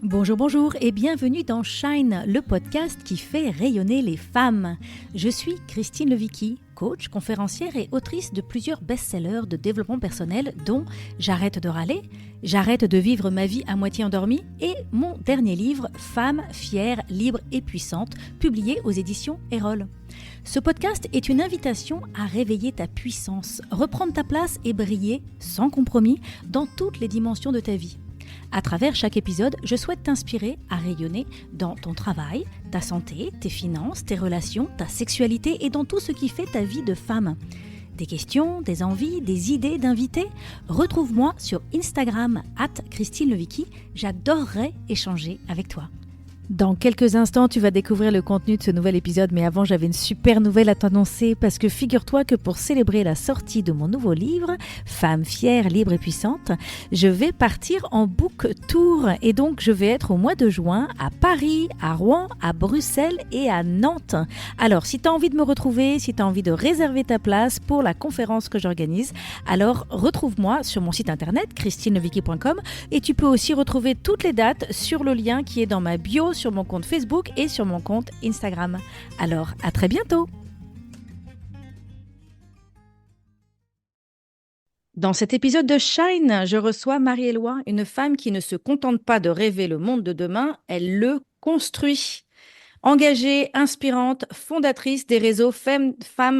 Bonjour, bonjour et bienvenue dans Shine, le podcast qui fait rayonner les femmes. Je suis Christine Levicki, coach, conférencière et autrice de plusieurs best-sellers de développement personnel dont J'arrête de râler, J'arrête de vivre ma vie à moitié endormie et mon dernier livre Femme fière, libre et puissante, publié aux éditions Erol. Ce podcast est une invitation à réveiller ta puissance, reprendre ta place et briller sans compromis dans toutes les dimensions de ta vie. À travers chaque épisode, je souhaite t'inspirer à rayonner dans ton travail, ta santé, tes finances, tes relations, ta sexualité et dans tout ce qui fait ta vie de femme. Des questions, des envies, des idées d'invités? Retrouve-moi sur Instagram @ChristineLevicki. J'adorerais échanger avec toi. Dans quelques instants, tu vas découvrir le contenu de ce nouvel épisode, mais avant, j'avais une super nouvelle à t'annoncer parce que figure-toi que pour célébrer la sortie de mon nouveau livre, Femme fière, libre et puissante, je vais partir en book tour et donc je vais être au mois de juin à Paris, à Rouen, à Bruxelles et à Nantes. Alors, si tu as envie de me retrouver, si tu as envie de réserver ta place pour la conférence que j'organise, alors retrouve-moi sur mon site internet christinelevicki.com et tu peux aussi retrouver toutes les dates sur le lien qui est dans ma bio sur mon compte Facebook et sur mon compte Instagram. Alors, à très bientôt! Dans cet épisode de Shine, je reçois Marie-Éloi, une femme qui ne se contente pas de rêver le monde de demain, elle le construit. Engagée, inspirante, fondatrice des réseaux Femmes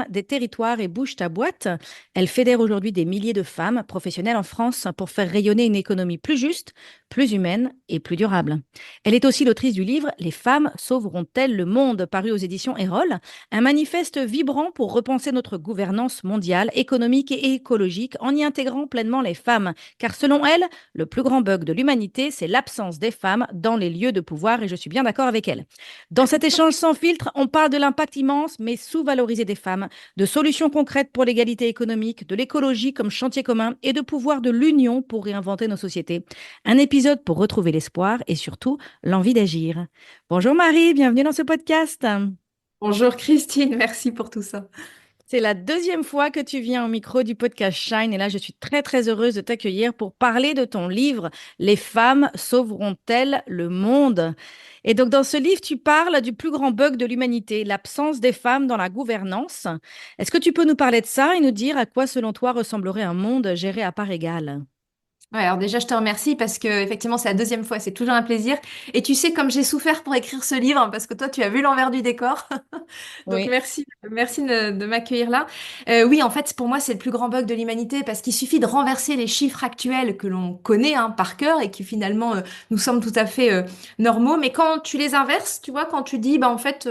des territoires et Bouge ta boîte, elle fédère aujourd'hui des milliers de femmes professionnelles en France pour faire rayonner une économie plus juste, plus humaine et plus durable. Elle est aussi l'autrice du livre Les femmes sauveront-elles le monde, paru aux éditions Erol, un manifeste vibrant pour repenser notre gouvernance mondiale, économique et écologique en y intégrant pleinement les femmes. Car selon elle, le plus grand bug de l'humanité, c'est l'absence des femmes dans les lieux de pouvoir et je suis bien d'accord avec elle. Dans cet échange sans filtre, on parle de l'impact immense mais sous-valorisé des femmes, de solutions concrètes pour l'égalité économique, de l'écologie comme chantier commun et de pouvoir de l'union pour réinventer nos sociétés. Un épisode pour retrouver l'espoir et surtout l'envie d'agir. Bonjour Marie, bienvenue dans ce podcast. Bonjour Christine, merci pour tout ça. C'est la deuxième fois que tu viens au micro du podcast Shine et là je suis très très heureuse de t'accueillir pour parler de ton livre Les femmes sauveront-elles le monde? Et donc dans ce livre tu parles du plus grand bug de l'humanité, l'absence des femmes dans la gouvernance. Est-ce que tu peux nous parler de ça et nous dire à quoi selon toi ressemblerait un monde géré à part égale? Ouais, alors déjà, je te remercie parce que effectivement, c'est la deuxième fois, c'est toujours un plaisir. Et tu sais, comme j'ai souffert pour écrire ce livre, parce que toi, tu as vu l'envers du décor. Donc Oui. merci de m'accueillir là. Oui, en fait, pour moi, c'est le plus grand bug de l'humanité parce qu'il suffit de renverser les chiffres actuels que l'on connaît par cœur et qui finalement nous semblent tout à fait normaux. Mais quand tu les inverses, tu vois, quand tu dis, bah en fait,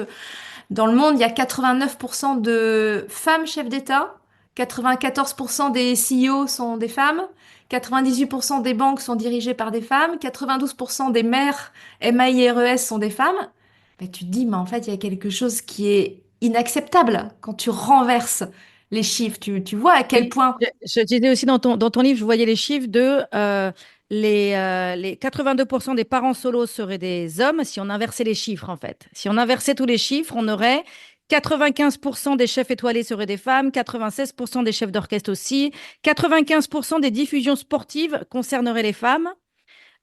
dans le monde, il y a 89% de femmes chefs d'État, 94% des CEO sont des femmes, 98% des banques sont dirigées par des femmes, 92% des maires MAIRES sont des femmes. Ben, tu te dis, mais en fait, il y a quelque chose qui est inacceptable quand tu renverses les chiffres. Tu vois à quel Oui, point. je disais aussi dans ton livre, je voyais les chiffres de les 82% des parents solos seraient des hommes si on inversait les chiffres, en fait. Si on inversait tous les chiffres, on aurait 95% des chefs étoilés seraient des femmes, 96% des chefs d'orchestre aussi, 95% des diffusions sportives concerneraient les femmes,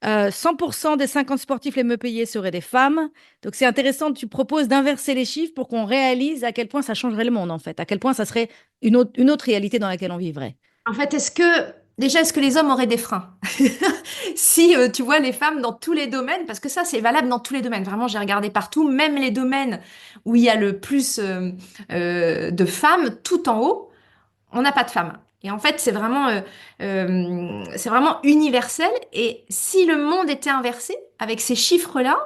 100% des 50 sportifs les mieux payés seraient des femmes. Donc c'est intéressant, tu proposes d'inverser les chiffres pour qu'on réalise à quel point ça changerait le monde, en fait, à quel point ça serait une autre réalité dans laquelle on vivrait. En fait, est-ce que les hommes auraient des freins? Si tu vois les femmes dans tous les domaines, parce que ça c'est valable dans tous les domaines. Vraiment, j'ai regardé partout, même les domaines où il y a le plus de femmes, tout en haut, on n'a pas de femmes. Et en fait, c'est vraiment universel. Et si le monde était inversé avec ces chiffres-là,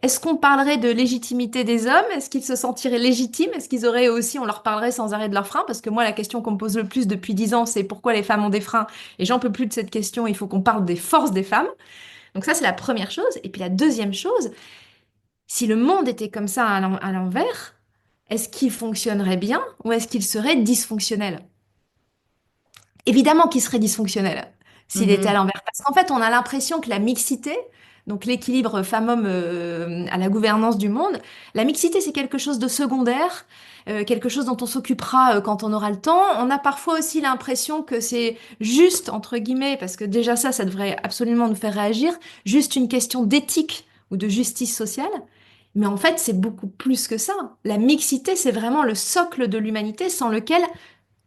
est-ce qu'on parlerait de légitimité des hommes? Est-ce qu'ils se sentiraient légitimes? Est-ce qu'ils auraient aussi, on leur parlerait sans arrêt de leurs freins? Parce que moi, la question qu'on me pose le plus depuis 10 ans, c'est pourquoi les femmes ont des freins? Et j'en peux plus de cette question. Il faut qu'on parle des forces des femmes. Donc ça, c'est la première chose. Et puis la deuxième chose, si le monde était comme ça à l'envers, est-ce qu'il fonctionnerait bien ou est-ce qu'il serait dysfonctionnel? Évidemment qu'il serait dysfonctionnel s'il était à Mhm. l'envers. Parce qu'en fait, on a l'impression que la mixité, donc l'équilibre femmes-hommes à la gouvernance du monde. La mixité, c'est quelque chose de secondaire, quelque chose dont on s'occupera quand on aura le temps. On a parfois aussi l'impression que c'est juste, entre guillemets, parce que déjà ça devrait absolument nous faire réagir, juste une question d'éthique ou de justice sociale. Mais en fait, c'est beaucoup plus que ça. La mixité, c'est vraiment le socle de l'humanité sans lequel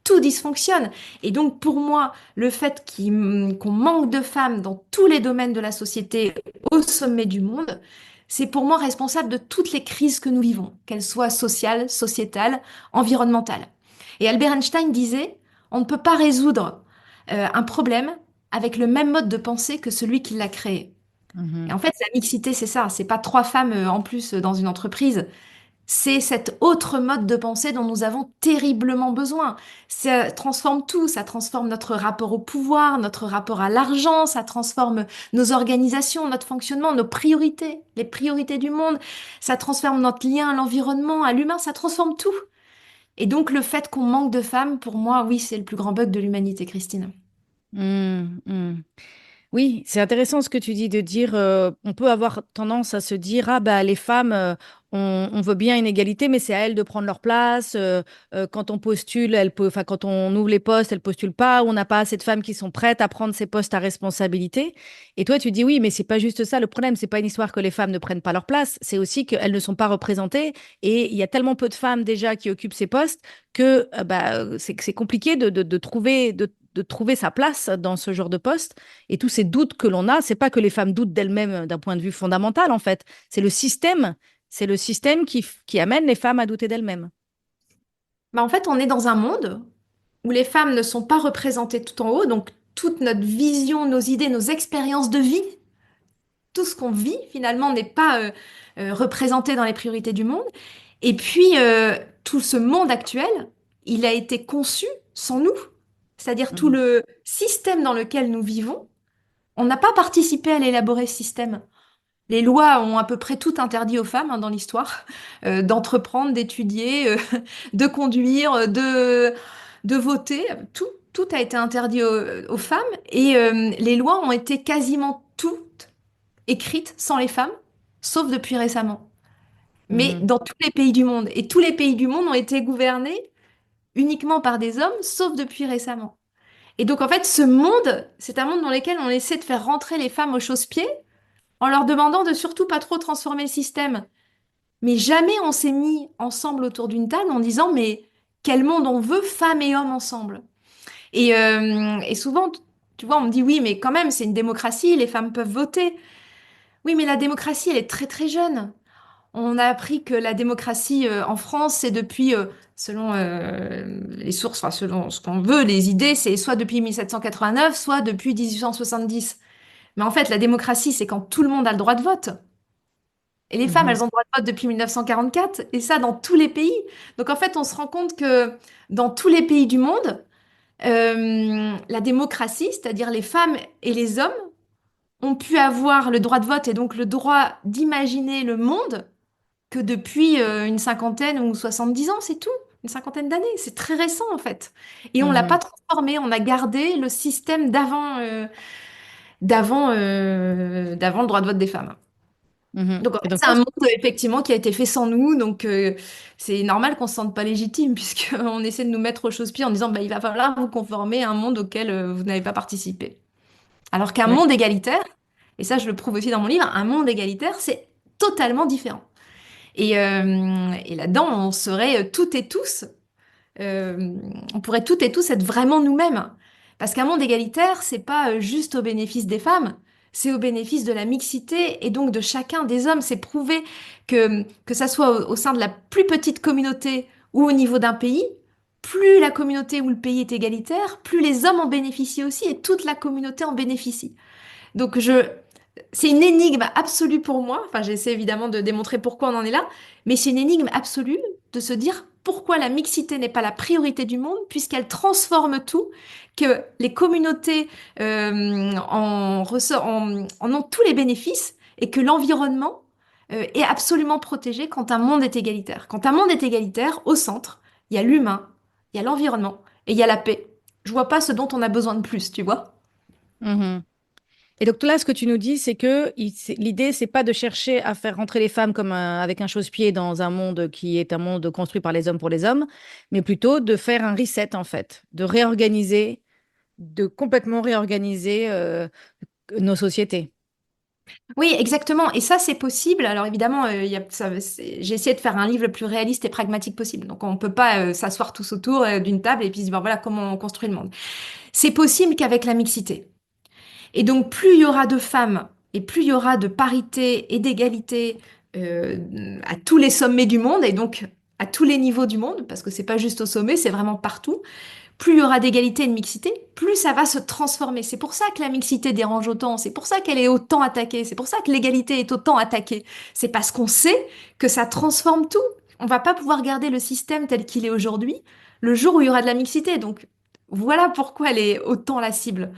tout dysfonctionne. Et donc, pour moi, le fait qu'on manque de femmes dans tous les domaines de la société au sommet du monde, c'est pour moi responsable de toutes les crises que nous vivons, qu'elles soient sociales, sociétales, environnementales. Et Albert Einstein disait, on ne peut pas résoudre un problème avec le même mode de pensée que celui qui l'a créé. Et Mhm. en fait, la mixité, c'est ça. C'est pas trois femmes en plus dans une entreprise. C'est cet autre mode de pensée dont nous avons terriblement besoin. Ça transforme tout, ça transforme notre rapport au pouvoir, notre rapport à l'argent, ça transforme nos organisations, notre fonctionnement, nos priorités, les priorités du monde, ça transforme notre lien à l'environnement, à l'humain, ça transforme tout. Et donc le fait qu'on manque de femmes, pour moi, oui, c'est le plus grand bug de l'humanité, Christine. Mhm. Mhm. Oui, c'est intéressant ce que tu dis de dire, on peut avoir tendance à se dire, ah bah les femmes, on veut bien une égalité, mais c'est à elles de prendre leur place. Quand on postule, enfin quand on ouvre les postes, elles postulent pas. On n'a pas assez de femmes qui sont prêtes à prendre ces postes à responsabilité. Et toi, tu dis oui, mais c'est pas juste ça le problème. C'est pas une histoire que les femmes ne prennent pas leur place. C'est aussi qu'elles ne sont pas représentées. Et il y a tellement peu de femmes déjà qui occupent ces postes que c'est compliqué de trouver de trouver sa place dans ce genre de poste. Et tous ces doutes que l'on a, c'est pas que les femmes doutent d'elles-mêmes d'un point de vue fondamental, en fait. C'est le système qui amène les femmes à douter d'elles-mêmes. Bah, en fait, on est dans un monde où les femmes ne sont pas représentées tout en haut, donc toute notre vision, nos idées, nos expériences de vie, tout ce qu'on vit finalement n'est pas représenté dans les priorités du monde. Et puis, tout ce monde actuel, il a été conçu sans nous. C'est-à-dire tout Mhm, le système dans lequel nous vivons, on n'a pas participé à l'élaborer ce système. Les lois ont à peu près tout interdit aux femmes dans l'histoire, d'entreprendre, d'étudier, de conduire, de voter. Tout a été interdit aux femmes et les lois ont été quasiment toutes écrites sans les femmes, sauf depuis récemment. Mais mhm, dans tous les pays du monde. Et tous les pays du monde ont été gouvernés uniquement par des hommes, sauf depuis récemment. Et donc en fait, ce monde, c'est un monde dans lequel on essaie de faire rentrer les femmes au chausse-pied en leur demandant de surtout pas trop transformer le système. Mais jamais on s'est mis ensemble autour d'une table en disant mais quel monde on veut, femmes et hommes ensemble. Et souvent, tu vois, on me dit oui, mais quand même, c'est une démocratie, les femmes peuvent voter. Oui, mais la démocratie, elle est très très jeune. On a appris que la démocratie en France, c'est depuis, selon les sources, enfin selon ce qu'on veut, les idées, c'est soit depuis 1789, soit depuis 1870. Mais en fait, la démocratie, c'est quand tout le monde a le droit de vote. Et les femmes, mhm, elles ont le droit de vote depuis 1944, et ça dans tous les pays. Donc en fait, on se rend compte que dans tous les pays du monde, la démocratie, c'est-à-dire les femmes et les hommes, ont pu avoir le droit de vote et donc le droit d'imaginer le monde que depuis une cinquantaine ou 70 ans, c'est tout. Une cinquantaine d'années. C'est très récent en fait. Et on l'a pas mhm, transformé, on a gardé le système d'avant le droit de vote des femmes. mhm. Donc en Et fait, donc c'est toi, un monde effectivement qui a été fait sans nous, donc c'est normal qu'on se sente pas légitime puisqu'on essaie de nous mettre au chausse-pied en disant bah, il va falloir vous conformer à un monde auquel vous n'avez pas participé. Alors qu'un oui. monde égalitaire, et ça je le prouve aussi dans mon livre, un monde égalitaire c'est totalement différent. Et là-dedans on serait toutes et tous on pourrait toutes et tous être vraiment nous-mêmes. Parce qu'un monde égalitaire, c'est pas juste au bénéfice des femmes, c'est au bénéfice de la mixité et donc de chacun des hommes. C'est prouvé que ça soit au sein de la plus petite communauté ou au niveau d'un pays, plus la communauté ou le pays est égalitaire, plus les hommes en bénéficient aussi et toute la communauté en bénéficie. Donc c'est une énigme absolue pour moi. Enfin, j'essaie évidemment de démontrer pourquoi on en est là, mais c'est une énigme absolue de se dire pourquoi la mixité n'est pas la priorité du monde, puisqu'elle transforme tout, que les communautés en ont tous les bénéfices et que l'environnement est absolument protégé quand un monde est égalitaire. Quand un monde est égalitaire, au centre, il y a l'humain, il y a l'environnement et il y a la paix. Je vois pas ce dont on a besoin de plus, tu vois? Mhm. Et donc là, ce que tu nous dis, c'est que l'idée, c'est pas de chercher à faire rentrer les femmes comme avec un chausse-pied dans un monde qui est un monde construit par les hommes pour les hommes, mais plutôt de faire un reset, en fait, de réorganiser, de complètement réorganiser nos sociétés. Oui, exactement. Et ça, c'est possible. Alors évidemment, j'ai essayé de faire un livre le plus réaliste et pragmatique possible. Donc on ne peut pas s'asseoir tous autour d'une table et puis se dire, voilà comment on construit le monde. C'est possible qu'avec la mixité. Et donc, plus il y aura de femmes et plus il y aura de parité et d'égalité à tous les sommets du monde et donc à tous les niveaux du monde, parce que c'est pas juste au sommet, c'est vraiment partout. Plus il y aura d'égalité et de mixité, plus ça va se transformer. C'est pour ça que la mixité dérange autant, c'est pour ça qu'elle est autant attaquée, c'est pour ça que l'égalité est autant attaquée. C'est parce qu'on sait que ça transforme tout. On va pas pouvoir garder le système tel qu'il est aujourd'hui le jour où il y aura de la mixité. Donc voilà pourquoi elle est autant la cible.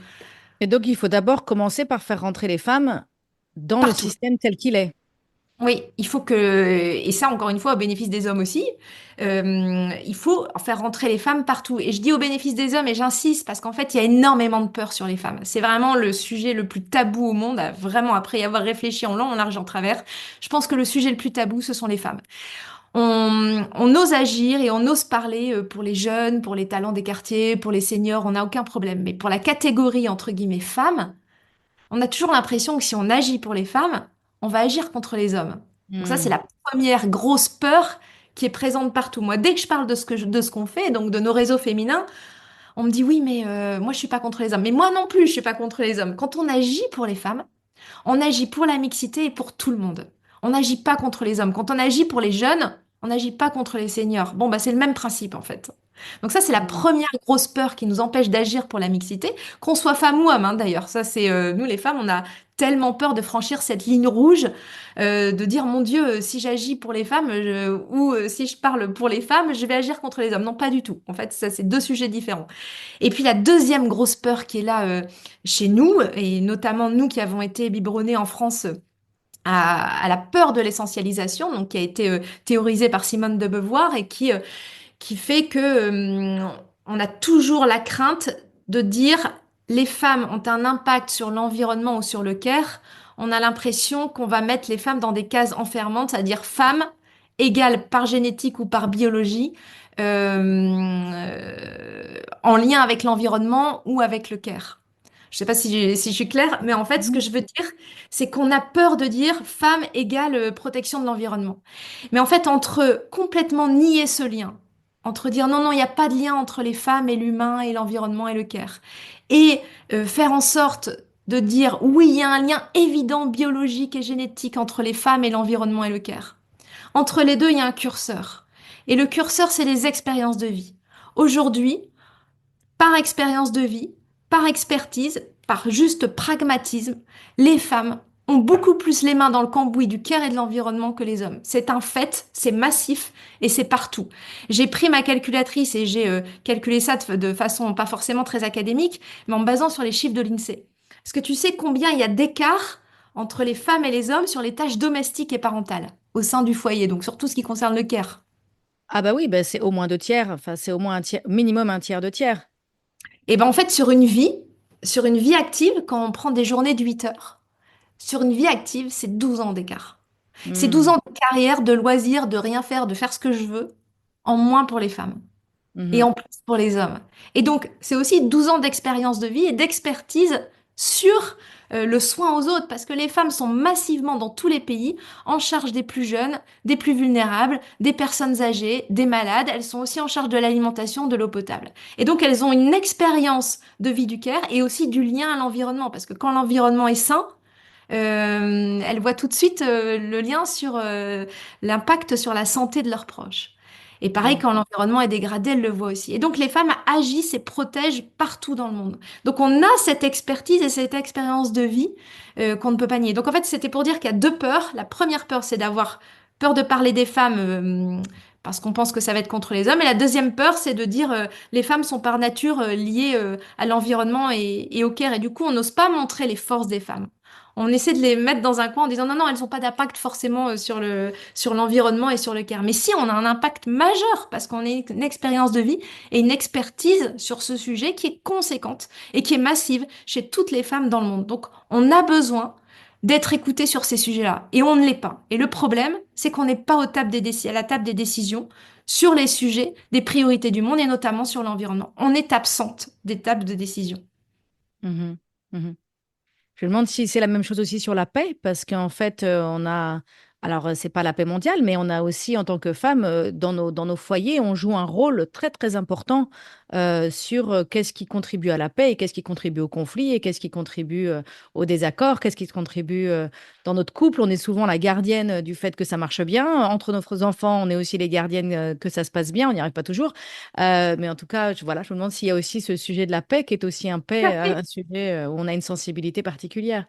Et donc, il faut d'abord commencer par faire rentrer les femmes dans le Partout. système tel qu'il est. Oui, il faut que, et ça encore une fois au bénéfice des hommes aussi, il faut faire rentrer les femmes partout. Et je dis au bénéfice des hommes et j'insiste parce qu'en fait il y a énormément de peur sur les femmes. C'est vraiment le sujet le plus tabou au monde, vraiment après y avoir réfléchi en long, en large, en travers. Je pense que le sujet le plus tabou ce sont les femmes. On ose agir et on ose parler pour les jeunes, pour les talents des quartiers, pour les seniors, on n'a aucun problème. Mais pour la catégorie entre guillemets femmes, on a toujours l'impression que si on agit pour les femmes, on va agir contre les hommes. Donc ça, c'est Hmm. la première grosse peur qui est présente partout. Moi, dès que je parle de ce qu'on fait, donc de nos réseaux féminins, on me dit oui, mais moi, je suis pas contre les hommes. Mais moi non plus, je suis pas contre les hommes. Quand on agit pour les femmes, on agit pour la mixité et pour tout le monde. On n'agit pas contre les hommes. Quand on agit pour les jeunes, on n'agit pas contre les seniors. Bon, bah, c'est le même principe en fait. Donc ça, c'est la Hmm. première grosse peur qui nous empêche d'agir pour la mixité, qu'on soit femme ou homme, hein, d'ailleurs. Ça, c'est nous les femmes, on a tellement peur de franchir cette ligne rouge, de dire mon Dieu, si j'agis pour les femmes ou si je parle pour les femmes, je vais agir contre les hommes. Non, pas du tout. En fait, ça, c'est deux sujets différents. Et puis la deuxième grosse peur qui est là chez nous, et notamment nous qui avons été biberonnés en France à la peur de l'essentialisation, donc qui a été théorisée par Simone de Beauvoir et qui fait que on a toujours la crainte de dire les femmes ont un impact sur l'environnement ou sur le care. On a l'impression qu'on va mettre les femmes dans des cases enfermantes, c'est-à-dire femmes égales par génétique ou par biologie, en lien avec l'environnement ou avec le care. Je ne sais pas si je suis claire, mais en fait, ce que je veux dire, c'est qu'on a peur de dire femme égale protection de l'environnement. Mais en fait, entre complètement nier ce lien, entre dire non, non, il n'y a pas de lien entre les femmes et l'humain et l'environnement et le care, et faire en sorte de dire oui, il y a un lien évident biologique et génétique entre les femmes et l'environnement et le care. Entre les deux, il y a un curseur. Et le curseur, c'est les expériences de vie. Aujourd'hui, par expérience de vie, par expertise, par juste pragmatisme, les femmes ont beaucoup plus les mains dans le cambouis du care et de l'environnement que les hommes. C'est un fait, c'est massif et c'est partout. J'ai pris ma calculatrice et j'ai calculé ça de façon pas forcément très académique, mais en me basant sur les chiffres de l'INSEE. Est-ce que tu sais combien il y a d'écart entre les femmes et les hommes sur les tâches domestiques et parentales au sein du foyer, donc sur tout ce qui concerne le care? Ah bah oui, bah c'est au moins deux tiers, enfin c'est au moins un tiers, minimum un tiers de tiers. Et ben en fait, sur une vie active, quand on prend des journées de 8 heures, sur une vie active, c'est 12 ans d'écart. C'est 12 Hmm. ans de carrière, de loisirs, de rien faire, de faire ce que je veux, en moins pour les femmes et Mhm. en plus pour les hommes. Et donc, c'est aussi 12 ans d'expérience de vie et d'expertise sur le soin aux autres, parce que les femmes sont massivement dans tous les pays en charge des plus jeunes, des plus vulnérables, des personnes âgées, des malades. Elles sont aussi en charge de l'alimentation, de l'eau potable. Et donc, elles ont une expérience de vie du care et aussi du lien à l'environnement, parce que quand l'environnement est sain, elles voient tout de suite le lien sur l'impact sur la santé de leurs proches. Et pareil, Mhm. quand l'environnement est dégradé, elles le voient aussi. Et donc les femmes agissent et protègent partout dans le monde. Donc on a cette expertise et cette expérience de vie qu'on ne peut pas nier. Donc en fait, c'était pour dire qu'il y a deux peurs. La première peur, c'est d'avoir peur de parler des femmes parce qu'on pense que ça va être contre les hommes. Et la deuxième peur, c'est de dire les femmes sont par nature liées à l'environnement et au care. Et du coup, on n'ose pas montrer les forces des femmes. on essaie de les mettre dans un coin en disant non, non, elles n'ont pas d'impact forcément sur l'environnement et sur le care. Mais si, on a un impact majeur parce qu'on a une expérience de vie et une expertise sur ce sujet qui est conséquente et qui est massive chez toutes les femmes dans le monde. Donc, on a besoin d'être écouté sur ces sujets-là. Et on ne l'est pas. Et le problème, c'est qu'on n'est pas à la table des décisions sur les sujets des priorités du monde et notamment sur l'environnement. On est absente des tables de décision. Mhm. Mhm. Je me demande si c'est la même chose aussi sur la paix, parce qu'en fait, on a, alors c'est pas la paix mondiale, mais on a aussi, en tant que femme, dans nos foyers, on joue un rôle très, très important sur qu'est-ce qui contribue à la paix et qu'est-ce qui contribue au conflit et qu'est-ce qui contribue au désaccord, qu'est-ce qui contribue dans notre couple. On est souvent la gardienne du fait que ça marche bien. Entre nos enfants, on est aussi les gardiennes que ça se passe bien. On n'y arrive pas toujours. Mais en tout cas, voilà, je me demande s'il y a aussi ce sujet de la paix qui est aussi un sujet où on a une sensibilité particulière.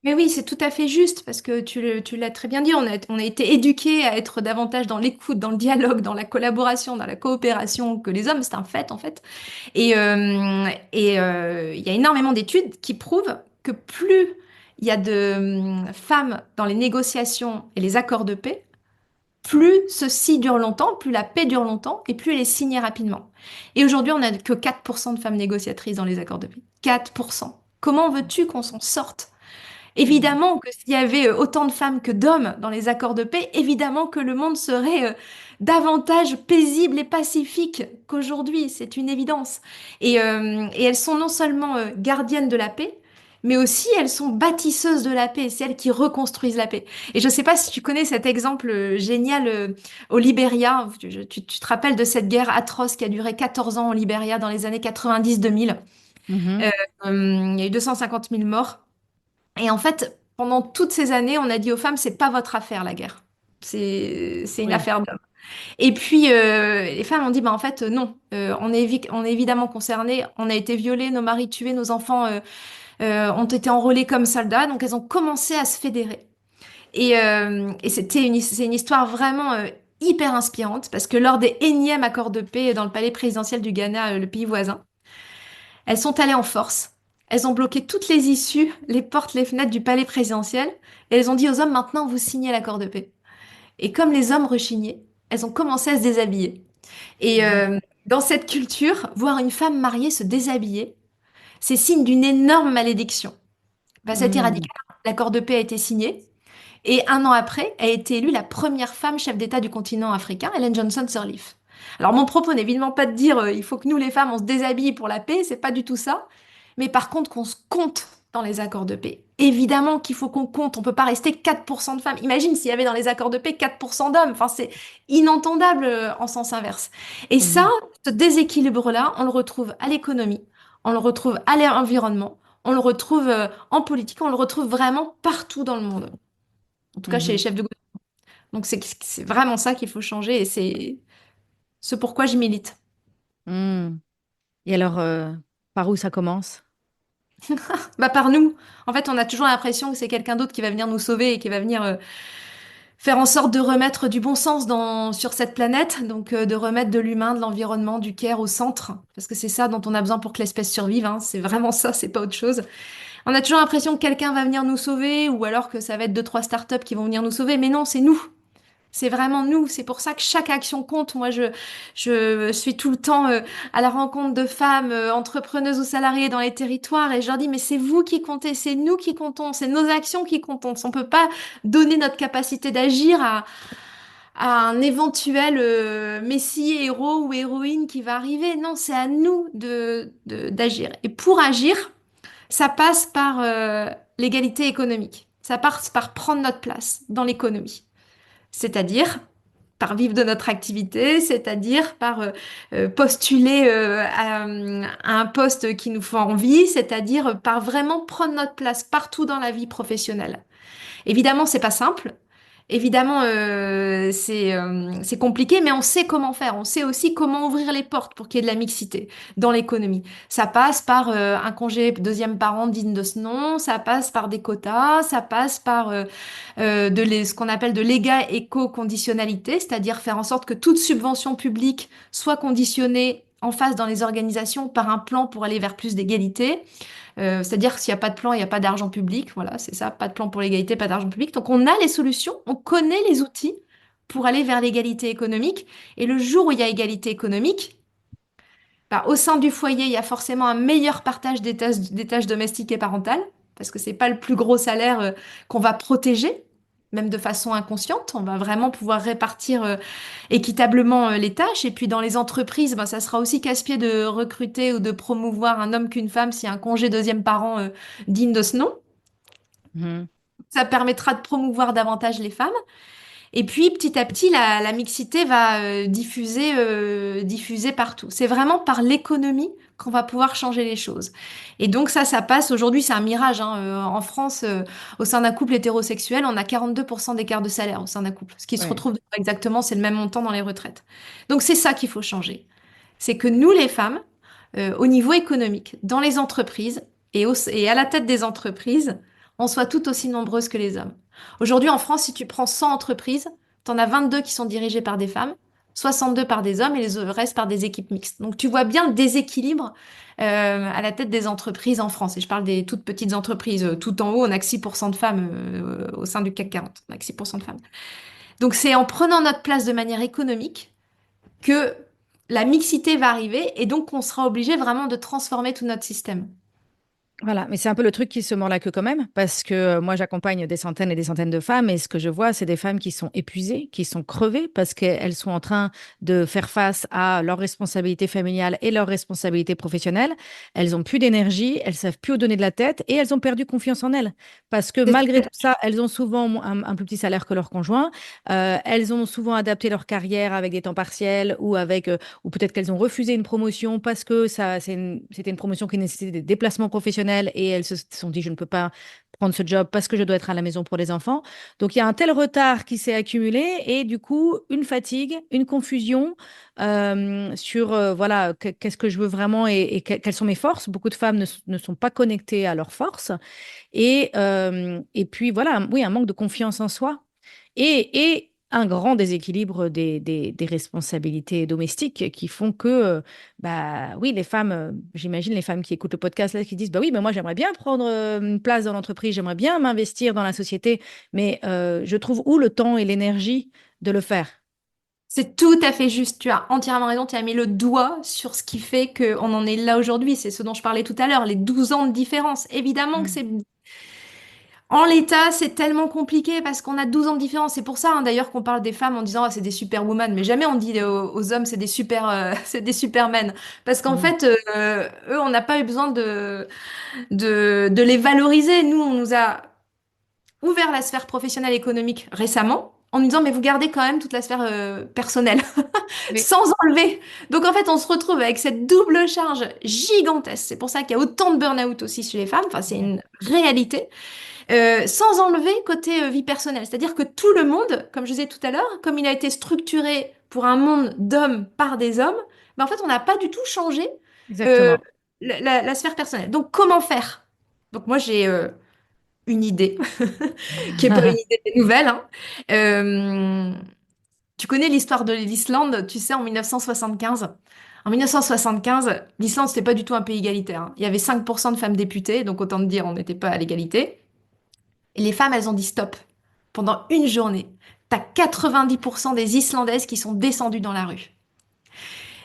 Mais oui, c'est tout à fait juste parce que tu l'as très bien dit, on a été éduqués à être davantage dans l'écoute, dans le dialogue, dans la collaboration, dans la coopération que les hommes, c'est un fait en fait. Il y a énormément d'études qui prouvent que plus il y a de femmes dans les négociations et les accords de paix, plus ceci dure longtemps, plus la paix dure longtemps et plus elle est signée rapidement. Et aujourd'hui, on n'a que 4% de femmes négociatrices dans les accords de paix. 4%. Comment veux-tu qu'on s'en sorte? Mhm. Évidemment que s'il y avait autant de femmes que d'hommes dans les accords de paix, évidemment que le monde serait davantage paisible et pacifique qu'aujourd'hui, c'est une évidence. Et elles sont non seulement gardiennes de la paix, mais aussi elles sont bâtisseuses de la paix, c'est elles qui reconstruisent la paix. Et je ne sais pas si tu connais cet exemple génial au Libéria. Tu te rappelles de cette guerre atroce qui a duré 14 ans au Libéria dans les années 90-2000. Mhm. Euh, il y a eu 250 000 morts. Et en fait, pendant toutes ces années, on a dit aux femmes, c'est pas votre affaire, la guerre. C'est une Oui. affaire d'hommes. Et puis, les femmes ont dit, bah, en fait, non, on est évidemment concernés, on a été violés, nos maris tués, nos enfants ont été enrôlés comme soldats, donc elles ont commencé à se fédérer. Et c'est une histoire vraiment hyper inspirante, parce que lors des énièmes accords de paix dans le palais présidentiel du Ghana, le pays voisin, elles sont allées en force. Elles ont bloqué toutes les issues, les portes, les fenêtres du palais présidentiel. Et elles ont dit aux hommes, maintenant, vous signez l'accord de paix. Et comme les hommes rechignaient, elles ont commencé à se déshabiller. Et Mhm. dans cette culture, voir une femme mariée se déshabiller, c'est signe d'une énorme malédiction. Bah, ça a été Mhm. radical. L'accord de paix a été signé. Et un an après, a été élue la première femme chef d'État du continent africain, Ellen Johnson Sirleaf. Alors mon propos n'est évidemment pas de dire il faut que nous les femmes on se déshabille pour la paix, c'est pas du tout ça. Mais par contre qu'on se compte dans les accords de paix. Évidemment qu'il faut qu'on compte, on peut pas rester 4% de femmes. Imagine s'il y avait dans les accords de paix 4% d'hommes. Enfin c'est inentendable en sens inverse. Et ça, Mhm. ce déséquilibre-là, on le retrouve à l'économie, on le retrouve à l'environnement, on le retrouve en politique, on le retrouve vraiment partout dans le monde. En tout cas chez les Mhm. chefs de gouvernement. Donc c'est vraiment ça qu'il faut changer et c'est ce pourquoi je milite. Mhm. Et alors, par où ça commence? Bah par nous. En fait, on a toujours l'impression que c'est quelqu'un d'autre qui va venir nous sauver et qui va venir faire en sorte de remettre du bon sens sur cette planète, donc de remettre de l'humain, de l'environnement, du care au centre, parce que c'est ça dont on a besoin pour que l'espèce survive, hein. C'est vraiment ça, c'est pas autre chose. On a toujours l'impression que quelqu'un va venir nous sauver ou alors que ça va être deux, trois startups qui vont venir nous sauver, mais non, c'est nous. C'est vraiment nous. C'est pour ça que chaque action compte. Moi, je suis tout le temps à la rencontre de femmes, entrepreneuses ou salariées dans les territoires et je leur dis, mais c'est vous qui comptez, c'est nous qui comptons, c'est nos actions qui comptent. On peut pas donner notre capacité d'agir à un éventuel messie, héros ou héroïne qui va arriver. Non, c'est à nous d'agir. Et pour agir, ça passe par l'égalité économique. Ça passe par prendre notre place dans l'économie, c'est-à-dire par vivre de notre activité, c'est-à-dire par postuler à un poste qui nous fait envie, c'est-à-dire par vraiment prendre notre place partout dans la vie professionnelle. Évidemment, c'est pas simple. Évidemment, c'est compliqué, mais on sait comment faire. On sait aussi comment ouvrir les portes pour qu'il y ait de la mixité dans l'économie. Ça passe par un congé deuxième parent digne de ce nom, ça passe par des quotas, ça passe par ce qu'on appelle de l'éga éco-conditionnalité, c'est-à-dire faire en sorte que toute subvention publique soit conditionnée en face dans les organisations par un plan pour aller vers plus d'égalité. C'est-à-dire que s'il n'y a pas de plan, il n'y a pas d'argent public. Voilà, c'est ça, pas de plan pour l'égalité, pas d'argent public. Donc on a les solutions, on connaît les outils pour aller vers l'égalité économique. Et le jour où il y a égalité économique, bah, au sein du foyer, il y a forcément un meilleur partage des tâches domestiques et parentales, parce que c'est pas le plus gros salaire qu'on va protéger, même de façon inconsciente. On va vraiment pouvoir répartir équitablement les tâches. Et puis dans les entreprises, ben, ça sera aussi casse-pied de recruter ou de promouvoir un homme qu'une femme s'il y a un congé deuxième parent digne de ce nom. Mhm. Ça permettra de promouvoir davantage les femmes. Et puis, petit à petit, la mixité va diffuser partout. C'est vraiment par l'économie qu'on va pouvoir changer les choses. Et donc, ça passe. Aujourd'hui, c'est un mirage, hein. En France, au sein d'un couple hétérosexuel, on a 42% d'écart de salaire au sein d'un couple. Ce qui se Ouais. retrouve exactement, c'est le même montant dans les retraites. Donc, c'est ça qu'il faut changer. C'est que nous, les femmes, au niveau économique, dans les entreprises et à la tête des entreprises, on soit tout aussi nombreuses que les hommes. Aujourd'hui, en France, si tu prends 100 entreprises, tu en as 22 qui sont dirigées par des femmes, 62 par des hommes et le reste par des équipes mixtes. Donc tu vois bien le déséquilibre à la tête des entreprises en France. Et je parle des toutes petites entreprises. Tout en haut, on n'a que 6% de femmes au sein du CAC 40. On n'a que 6% de femmes. Donc c'est en prenant notre place de manière économique que la mixité va arriver et donc on sera obligé vraiment de transformer tout notre système. Voilà, mais c'est un peu le truc qui se mord la queue quand même, parce que moi j'accompagne des centaines et des centaines de femmes et ce que je vois, c'est des femmes qui sont épuisées, qui sont crevées parce qu'elles sont en train de faire face à leurs responsabilités familiales et leurs responsabilités professionnelles. Elles ont plus d'énergie, elles savent plus où donner de la tête et elles ont perdu confiance en elles parce que malgré tout ça, elles ont souvent un plus petit salaire que leur conjoint. Elles ont souvent adapté leur carrière avec des temps partiels ou avec ou peut-être qu'elles ont refusé une promotion parce que c'était une promotion qui nécessitait des déplacements professionnels et elles se sont dit, je ne peux pas prendre ce job parce que je dois être à la maison pour les enfants. Donc, il y a un tel retard qui s'est accumulé et du coup, une fatigue, une confusion sur, voilà, qu'est-ce que je veux vraiment et quelles sont mes forces. Beaucoup de femmes ne sont pas connectées à leurs forces. Et puis, voilà, oui, un manque de confiance en soi et un grand déséquilibre des responsabilités domestiques qui font que, bah oui, les femmes, j'imagine les femmes qui écoutent le podcast là, qui disent, bah oui, mais moi j'aimerais bien prendre une place dans l'entreprise, j'aimerais bien m'investir dans la société, mais je trouve où le temps et l'énergie de le faire. C'est tout à fait juste, tu as entièrement raison, tu as mis le doigt sur ce qui fait qu'on en est là aujourd'hui, c'est ce dont je parlais tout à l'heure, les 12 ans de différence. Évidemment que Mm. c'est... En l'état, c'est tellement compliqué parce qu'on a 12 ans de différence. C'est pour ça, hein, d'ailleurs, qu'on parle des femmes en disant ah, c'est des superwomen, mais jamais on dit aux hommes c'est des c'est des supermen. Parce qu'en Mm. fait, eux, on n'a pas eu besoin de les valoriser. Nous, on nous a ouvert la sphère professionnelle et économique récemment en nous disant mais vous gardez quand même toute la sphère personnelle Oui. sans enlever. Donc en fait, on se retrouve avec cette double charge gigantesque. C'est pour ça qu'il y a autant de burn-out aussi chez les femmes. Enfin, c'est une réalité. Sans enlever côté vie personnelle. C'est-à-dire que tout le monde, comme je disais tout à l'heure, comme il a été structuré pour un monde d'hommes par des hommes, ben en fait, on n'a pas du tout changé euh, Exactement. la sphère personnelle. Donc comment faire? Donc moi, j'ai une idée, qui n'est pas une idée nouvelle, hein. Euh, Tu connais l'histoire de l'Islande, tu sais, en 1975. En 1975, l'Islande, c'était pas du tout un pays égalitaire, hein. Il y avait 5% de femmes députées, donc autant te dire, on n'était pas à l'égalité. Et les femmes, elles ont dit stop. Pendant une journée, t'as 90% des Islandaises qui sont descendues dans la rue.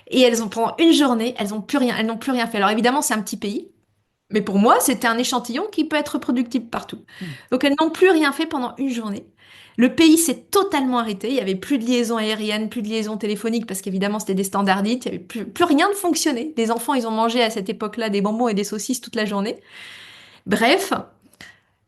Et pendant une journée, elles n'ont plus rien fait. Alors évidemment, c'est un petit pays, mais pour moi, c'était un échantillon qui peut être reproductible partout. Mm. Donc elles n'ont plus rien fait pendant une journée. Le pays s'est totalement arrêté. Il y avait plus de liaison aérienne, plus de liaison téléphonique parce qu'évidemment c'était des standards dits. Il y avait plus rien de fonctionné. Les enfants, ils ont mangé à cette époque-là des bonbons et des saucisses toute la journée. Bref,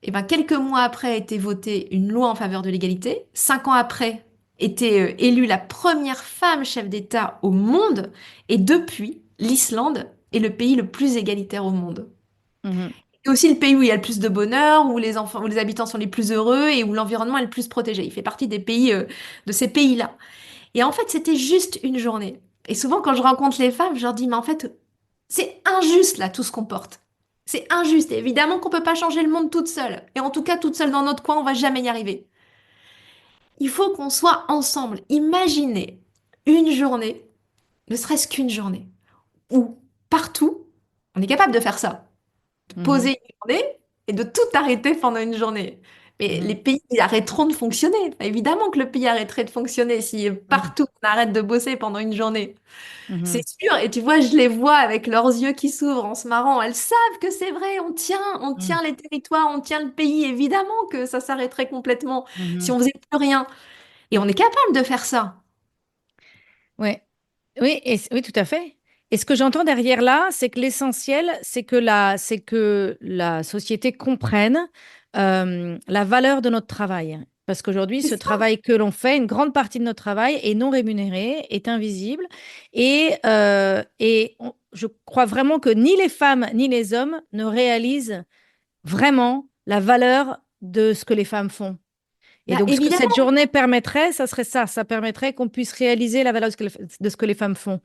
et ben quelques mois après a été votée une loi en faveur de l'égalité. 5 ans après était élue la première femme chef d'État au monde. Et depuis, l'Islande est le pays le plus égalitaire au monde. Mhm. C'est aussi le pays où il y a le plus de bonheur, où les enfants, où les habitants sont les plus heureux et où l'environnement est le plus protégé. Il fait partie des pays, de ces pays-là. Et en fait, c'était juste une journée. Et souvent, quand je rencontre les femmes, je leur dis, mais en fait, c'est injuste là, tout ce qu'on porte. C'est injuste. Et évidemment qu'on peut pas changer le monde toute seule. Et en tout cas, toute seule dans notre coin, on va jamais y arriver. Il faut qu'on soit ensemble. Imaginez une journée, ne serait-ce qu'une journée, où partout, on est capable de faire ça, de Mhm. poser une journée et de tout arrêter pendant une journée. Mais les Mhm. pays ils arrêteront de fonctionner. Enfin, évidemment que le pays arrêterait de fonctionner si Mhm. partout on arrête de bosser pendant une journée. C'est Mhm. sûr, et tu vois, je les vois avec leurs yeux qui s'ouvrent en se marrant. Elles savent que c'est vrai, on tient Mhm. les territoires, on tient le pays. Évidemment que ça s'arrêterait complètement si Mhm. on faisait plus rien. Et on est capable de faire ça. Ouais. Oui, oui, tout à fait. Et ce que j'entends derrière là, c'est que l'essentiel, c'est que la société comprenne la valeur de notre travail. Parce qu'aujourd'hui, C'est ce ça. travail que l'on fait, une grande partie de notre travail est non rémunéré, est invisible. Je crois vraiment que ni les femmes ni les hommes ne réalisent vraiment la valeur de ce que les femmes font. Et Bah, donc, ce que cette évidemment. journée permettrait, ça serait ça. Ça permettrait qu'on puisse réaliser la valeur de ce que les femmes font.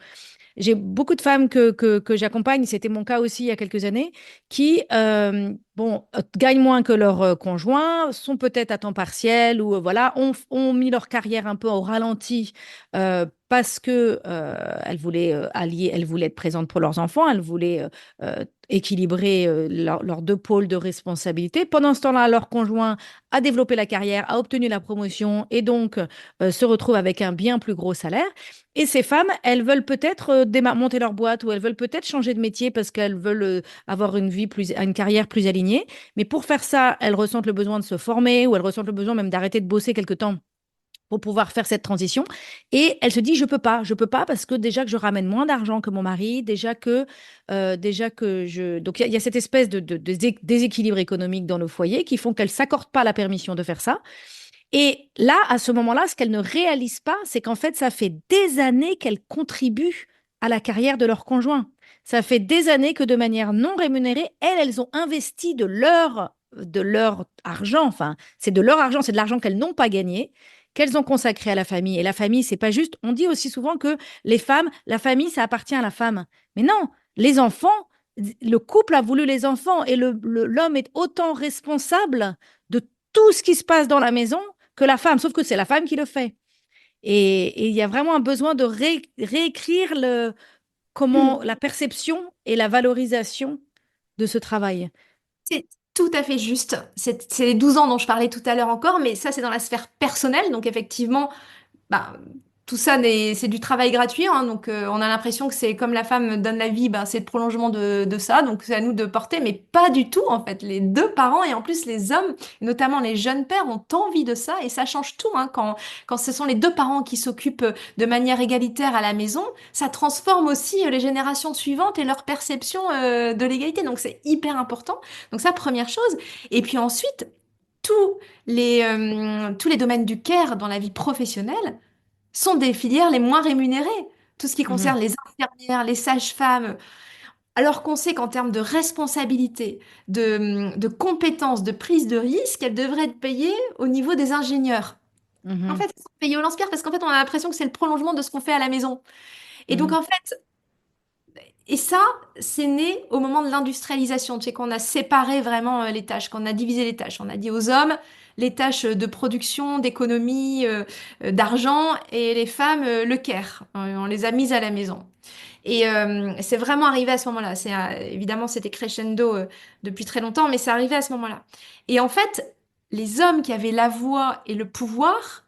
J'ai beaucoup de femmes que j'accompagne, c'était mon cas aussi il y a quelques années, qui gagnent moins que leurs conjoints, sont peut-être à temps partiel ou voilà, ont mis leur carrière un peu au ralenti parce que elles voulaient être présentes pour leurs enfants, elles voulaient équilibrer leurs deux pôles de responsabilité. Pendant ce temps-là, leur conjoint a développé la carrière, a obtenu la promotion et donc se retrouve avec un bien plus gros salaire. Et ces femmes, elles veulent peut-être monter leur boîte ou elles veulent peut-être changer de métier parce qu'elles veulent avoir une carrière plus alignée. Mais pour faire ça, elles ressentent le besoin de se former ou elles ressentent le besoin même d'arrêter de bosser quelque temps pour pouvoir faire cette transition. Et elle se dit, je peux pas parce que déjà que je ramène moins d'argent que mon mari, déjà que je... Donc il y a cette espèce de déséquilibre économique dans le foyer qui font qu'elles s'accordent pas la permission de faire ça. Et là, à ce moment-là, ce qu'elles ne réalisent pas, c'est qu'en fait, ça fait des années qu'elles contribuent à la carrière de leur conjoint. Ça fait des années que de manière non rémunérée, elles ont investi de leur argent. Enfin, c'est de leur argent, c'est de l'argent qu'elles n'ont pas gagné, qu'elles ont consacré à la famille. Et la famille, c'est pas juste. On dit aussi souvent que les femmes, la famille, ça appartient à la femme. Mais non, les enfants, le couple a voulu les enfants et l'homme est autant responsable de tout ce qui se passe dans la maison que la femme, sauf que c'est la femme qui le fait. Et il y a vraiment un besoin de réécrire comment la perception et la valorisation de ce travail. C'est tout à fait juste. C'est les 12 ans dont je parlais tout à l'heure encore, mais ça, c'est dans la sphère personnelle. Donc, effectivement, bah, tout ça, c'est du travail gratuit, hein, donc on a l'impression que c'est comme la femme donne la vie, bah, c'est le prolongement de ça, donc c'est à nous de porter, mais pas du tout en fait. Les deux parents et en plus les hommes, notamment les jeunes pères, ont envie de ça et ça change tout hein, quand ce sont les deux parents qui s'occupent de manière égalitaire à la maison, ça transforme aussi les générations suivantes et leur perception de l'égalité, donc c'est hyper important. Donc ça, première chose. Et puis ensuite, tous les domaines du care dans la vie professionnelle sont des filières les moins rémunérées. Tout ce qui Mhm, concerne les infirmières, les sages-femmes, alors qu'on sait qu'en termes de responsabilité, de compétences, de prise de risque, elles devraient être payées au niveau des ingénieurs. En mhm, fait, elles sont payées au lance-pierre parce qu'en fait, on a l'impression que c'est le prolongement de ce qu'on fait à la maison. Et donc, mhm, en fait, et ça, c'est né au moment de l'industrialisation. Tu sais, qu'on a séparé vraiment les tâches, qu'on a divisé les tâches. On a dit aux hommes les tâches de production, d'économie, d'argent, et les femmes le care. On les a mises à la maison. Et c'est vraiment arrivé à ce moment-là. Évidemment, c'était crescendo depuis très longtemps, mais c'est arrivé à ce moment-là. Et en fait, les hommes qui avaient la voix et le pouvoir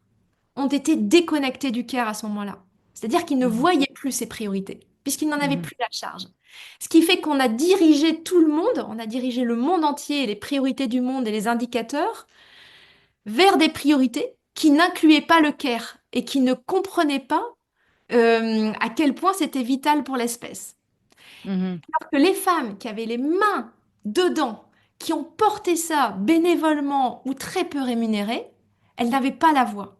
ont été déconnectés du care à ce moment-là. C'est-à-dire qu'ils ne mhm, voyaient plus ses priorités, puisqu'ils n'en avaient mhm, plus la charge. Ce qui fait qu'on a dirigé tout le monde, on a dirigé le monde entier, les priorités du monde et les indicateurs, vers des priorités qui n'incluaient pas le care et qui ne comprenaient pas à quel point c'était vital pour l'espèce. mhm, Alors que les femmes qui avaient les mains dedans, qui ont porté ça bénévolement ou très peu rémunérées, elles n'avaient pas la voix.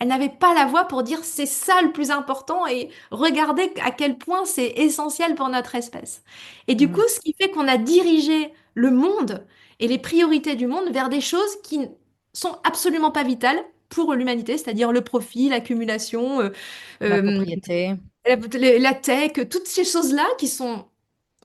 Elle n'avait pas la voix pour dire c'est ça le plus important et regardez à quel point c'est essentiel pour notre espèce. Et du coup, mhm, ce qui fait qu'on a dirigé le monde et les priorités du monde vers des choses qui ne sont absolument pas vitales pour l'humanité, c'est-à-dire le profit, l'accumulation, la euh, propriété. la tech, toutes ces choses-là qui sont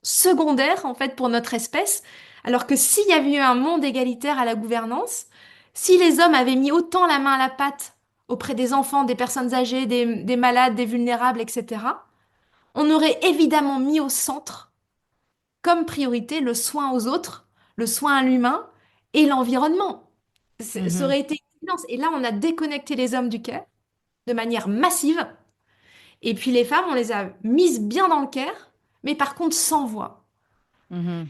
secondaires en fait pour notre espèce. Alors que s'il y avait eu un monde égalitaire à la gouvernance, si les hommes avaient mis autant la main à la pâte auprès des enfants, des personnes âgées, des malades, des vulnérables, etc., on aurait évidemment mis au centre, comme priorité, le soin aux autres, le soin à l'humain et l'environnement. Ça Mhm. aurait été une évidence. Et là, on a déconnecté les hommes du care de manière massive. Et puis les femmes, on les a mises bien dans le care, mais par contre sans voix. Mhm.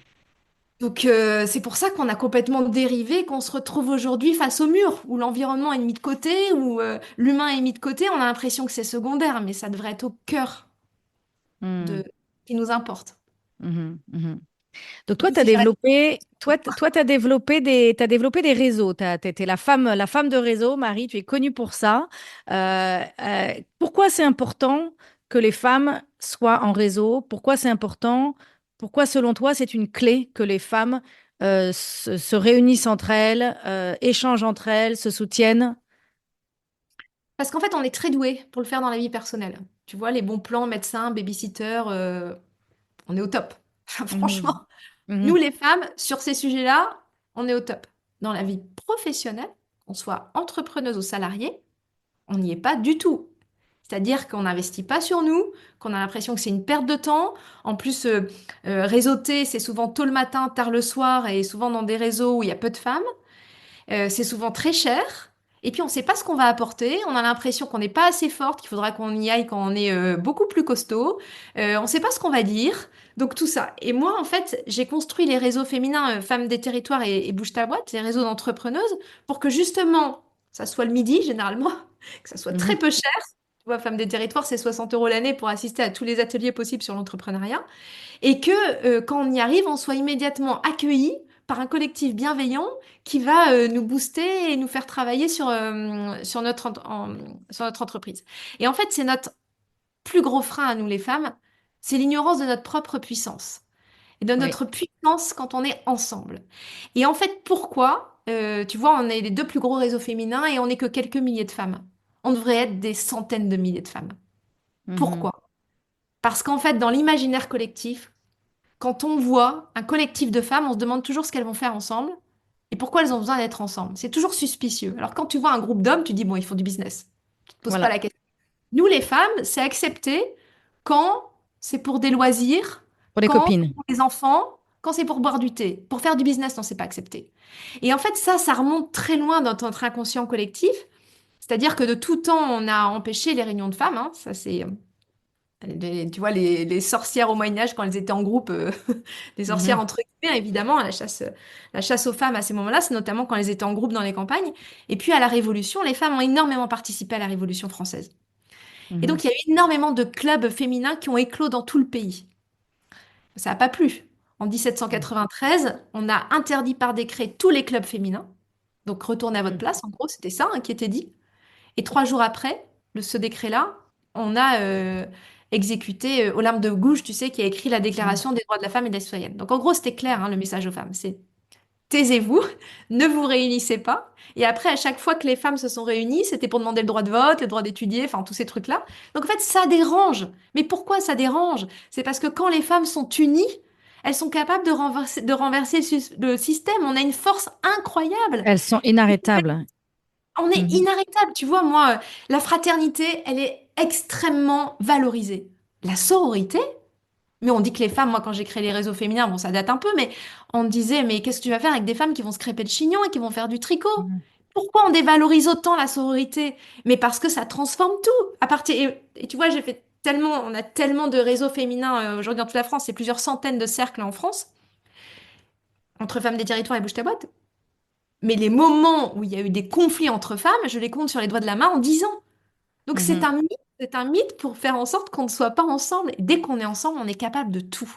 Donc c'est pour ça qu'on a complètement dérivé, qu'on se retrouve aujourd'hui face au mur, où l'environnement est mis de côté, où l'humain est mis de côté. On a l'impression que c'est secondaire, mais ça devrait être au cœur de Mhm. ce qui nous importe. Mhm. Mhm. Donc Je sais pas si j'ai t'as développé des réseaux. T'es la femme de réseau, Marie, tu es connue pour ça. Pourquoi c'est important que les femmes soient en réseau? Pourquoi c'est important? Pourquoi, selon toi, c'est une clé que les femmes se réunissent entre elles, échangent entre elles, se soutiennent? Parce qu'en fait, on est très doué pour le faire dans la vie personnelle. Tu vois, les bons plans, médecin, babysitter, on est au top. Franchement, Mhm. nous Mhm. les femmes, sur ces sujets-là, on est au top. Dans la vie professionnelle, qu'on soit entrepreneuse ou salariée, on n'y est pas du tout. C'est-à-dire qu'on n'investit pas sur nous, qu'on a l'impression que c'est une perte de temps. En plus, réseauter, c'est souvent tôt le matin, tard le soir, et souvent dans des réseaux où il y a peu de femmes. C'est souvent très cher. Et puis, on ne sait pas ce qu'on va apporter. On a l'impression qu'on n'est pas assez forte, qu'il faudra qu'on y aille quand on est beaucoup plus costaud. On ne sait pas ce qu'on va dire. Donc, tout ça. Et moi, en fait, j'ai construit les réseaux féminins Femmes des territoires et Bouge ta boîte, les réseaux d'entrepreneuses, pour que justement, ça soit le midi, généralement, que ça soit très Mhm. peu cher. Tu vois, Femmes des territoires, c'est 60 euros l'année pour assister à tous les ateliers possibles sur l'entrepreneuriat et que quand on y arrive, on soit immédiatement accueilli par un collectif bienveillant qui va nous booster et nous faire travailler sur notre entreprise. Et en fait, c'est notre plus gros frein à nous les femmes, c'est l'ignorance de notre propre puissance et de Oui. notre puissance quand on est ensemble. Et en fait, pourquoi? Tu vois, on est les deux plus gros réseaux féminins et on n'est que quelques milliers de femmes. On devrait être des centaines de milliers de femmes. Mhm. Pourquoi? Parce qu'en fait, dans l'imaginaire collectif, quand on voit un collectif de femmes, on se demande toujours ce qu'elles vont faire ensemble et pourquoi elles ont besoin d'être ensemble. C'est toujours suspicieux. Alors quand tu vois un groupe d'hommes, tu dis, bon, ils font du business. Tu te poses pas Voilà. la question. Nous, les femmes, c'est accepté quand c'est pour des loisirs, Pour les quand c'est copines. pour les enfants, quand c'est pour boire du thé. Pour faire du business, non, c'est pas accepté. Et en fait, ça remonte très loin dans notre inconscient collectif. C'est-à-dire que de tout temps, on a empêché les réunions de femmes. Hein. Ça, c'est tu vois, les sorcières au Moyen-Âge, quand elles étaient en groupe, les sorcières Mhm. entre guillemets, évidemment, la chasse aux femmes à ces moments-là, c'est notamment quand elles étaient en groupe dans les campagnes. Et puis à la Révolution, les femmes ont énormément participé à la Révolution française. Et Mhm. donc, il y a eu énormément de clubs féminins qui ont éclos dans tout le pays. Ça n'a pas plu. En 1793, on a interdit par décret tous les clubs féminins. Donc, retournez à votre Mhm. place, en gros, c'était ça hein, qui était dit. Et 3 jours après, ce décret-là, on a exécuté Olympe de Gouges, tu sais, qui a écrit la Mhm. Déclaration des droits de la femme et de la citoyenne. Donc en gros, c'était clair, hein, le message aux femmes. C'est taisez-vous, ne vous réunissez pas. Et après, à chaque fois que les femmes se sont réunies, c'était pour demander le droit de vote, le droit d'étudier, enfin tous ces trucs-là. Donc en fait, ça dérange. Mais pourquoi ça dérange? C'est parce que quand les femmes sont unies, elles sont capables de renverser le système. On a une force incroyable. Elles sont inarrêtables. On est Mhm. inarrêtable, tu vois, moi, la fraternité, elle est extrêmement valorisée. La sororité, mais on dit que les femmes, moi, quand j'ai créé les réseaux féminins, bon, ça date un peu, mais on me disait, mais qu'est-ce que tu vas faire avec des femmes qui vont se crêper le chignon et qui vont faire du tricot? Mhm. Pourquoi on dévalorise autant la sororité? Mais parce que ça transforme tout. Et tu vois, j'ai fait tellement, on a tellement de réseaux féminins aujourd'hui dans toute la France, c'est plusieurs centaines de cercles en France, entre femmes des territoires et bouge ta boîte. Mais les moments où il y a eu des conflits entre femmes, je les compte sur les doigts de la main en 10 ans. Donc Mhm. c'est un mythe pour faire en sorte qu'on ne soit pas ensemble. Et dès qu'on est ensemble, on est capable de tout.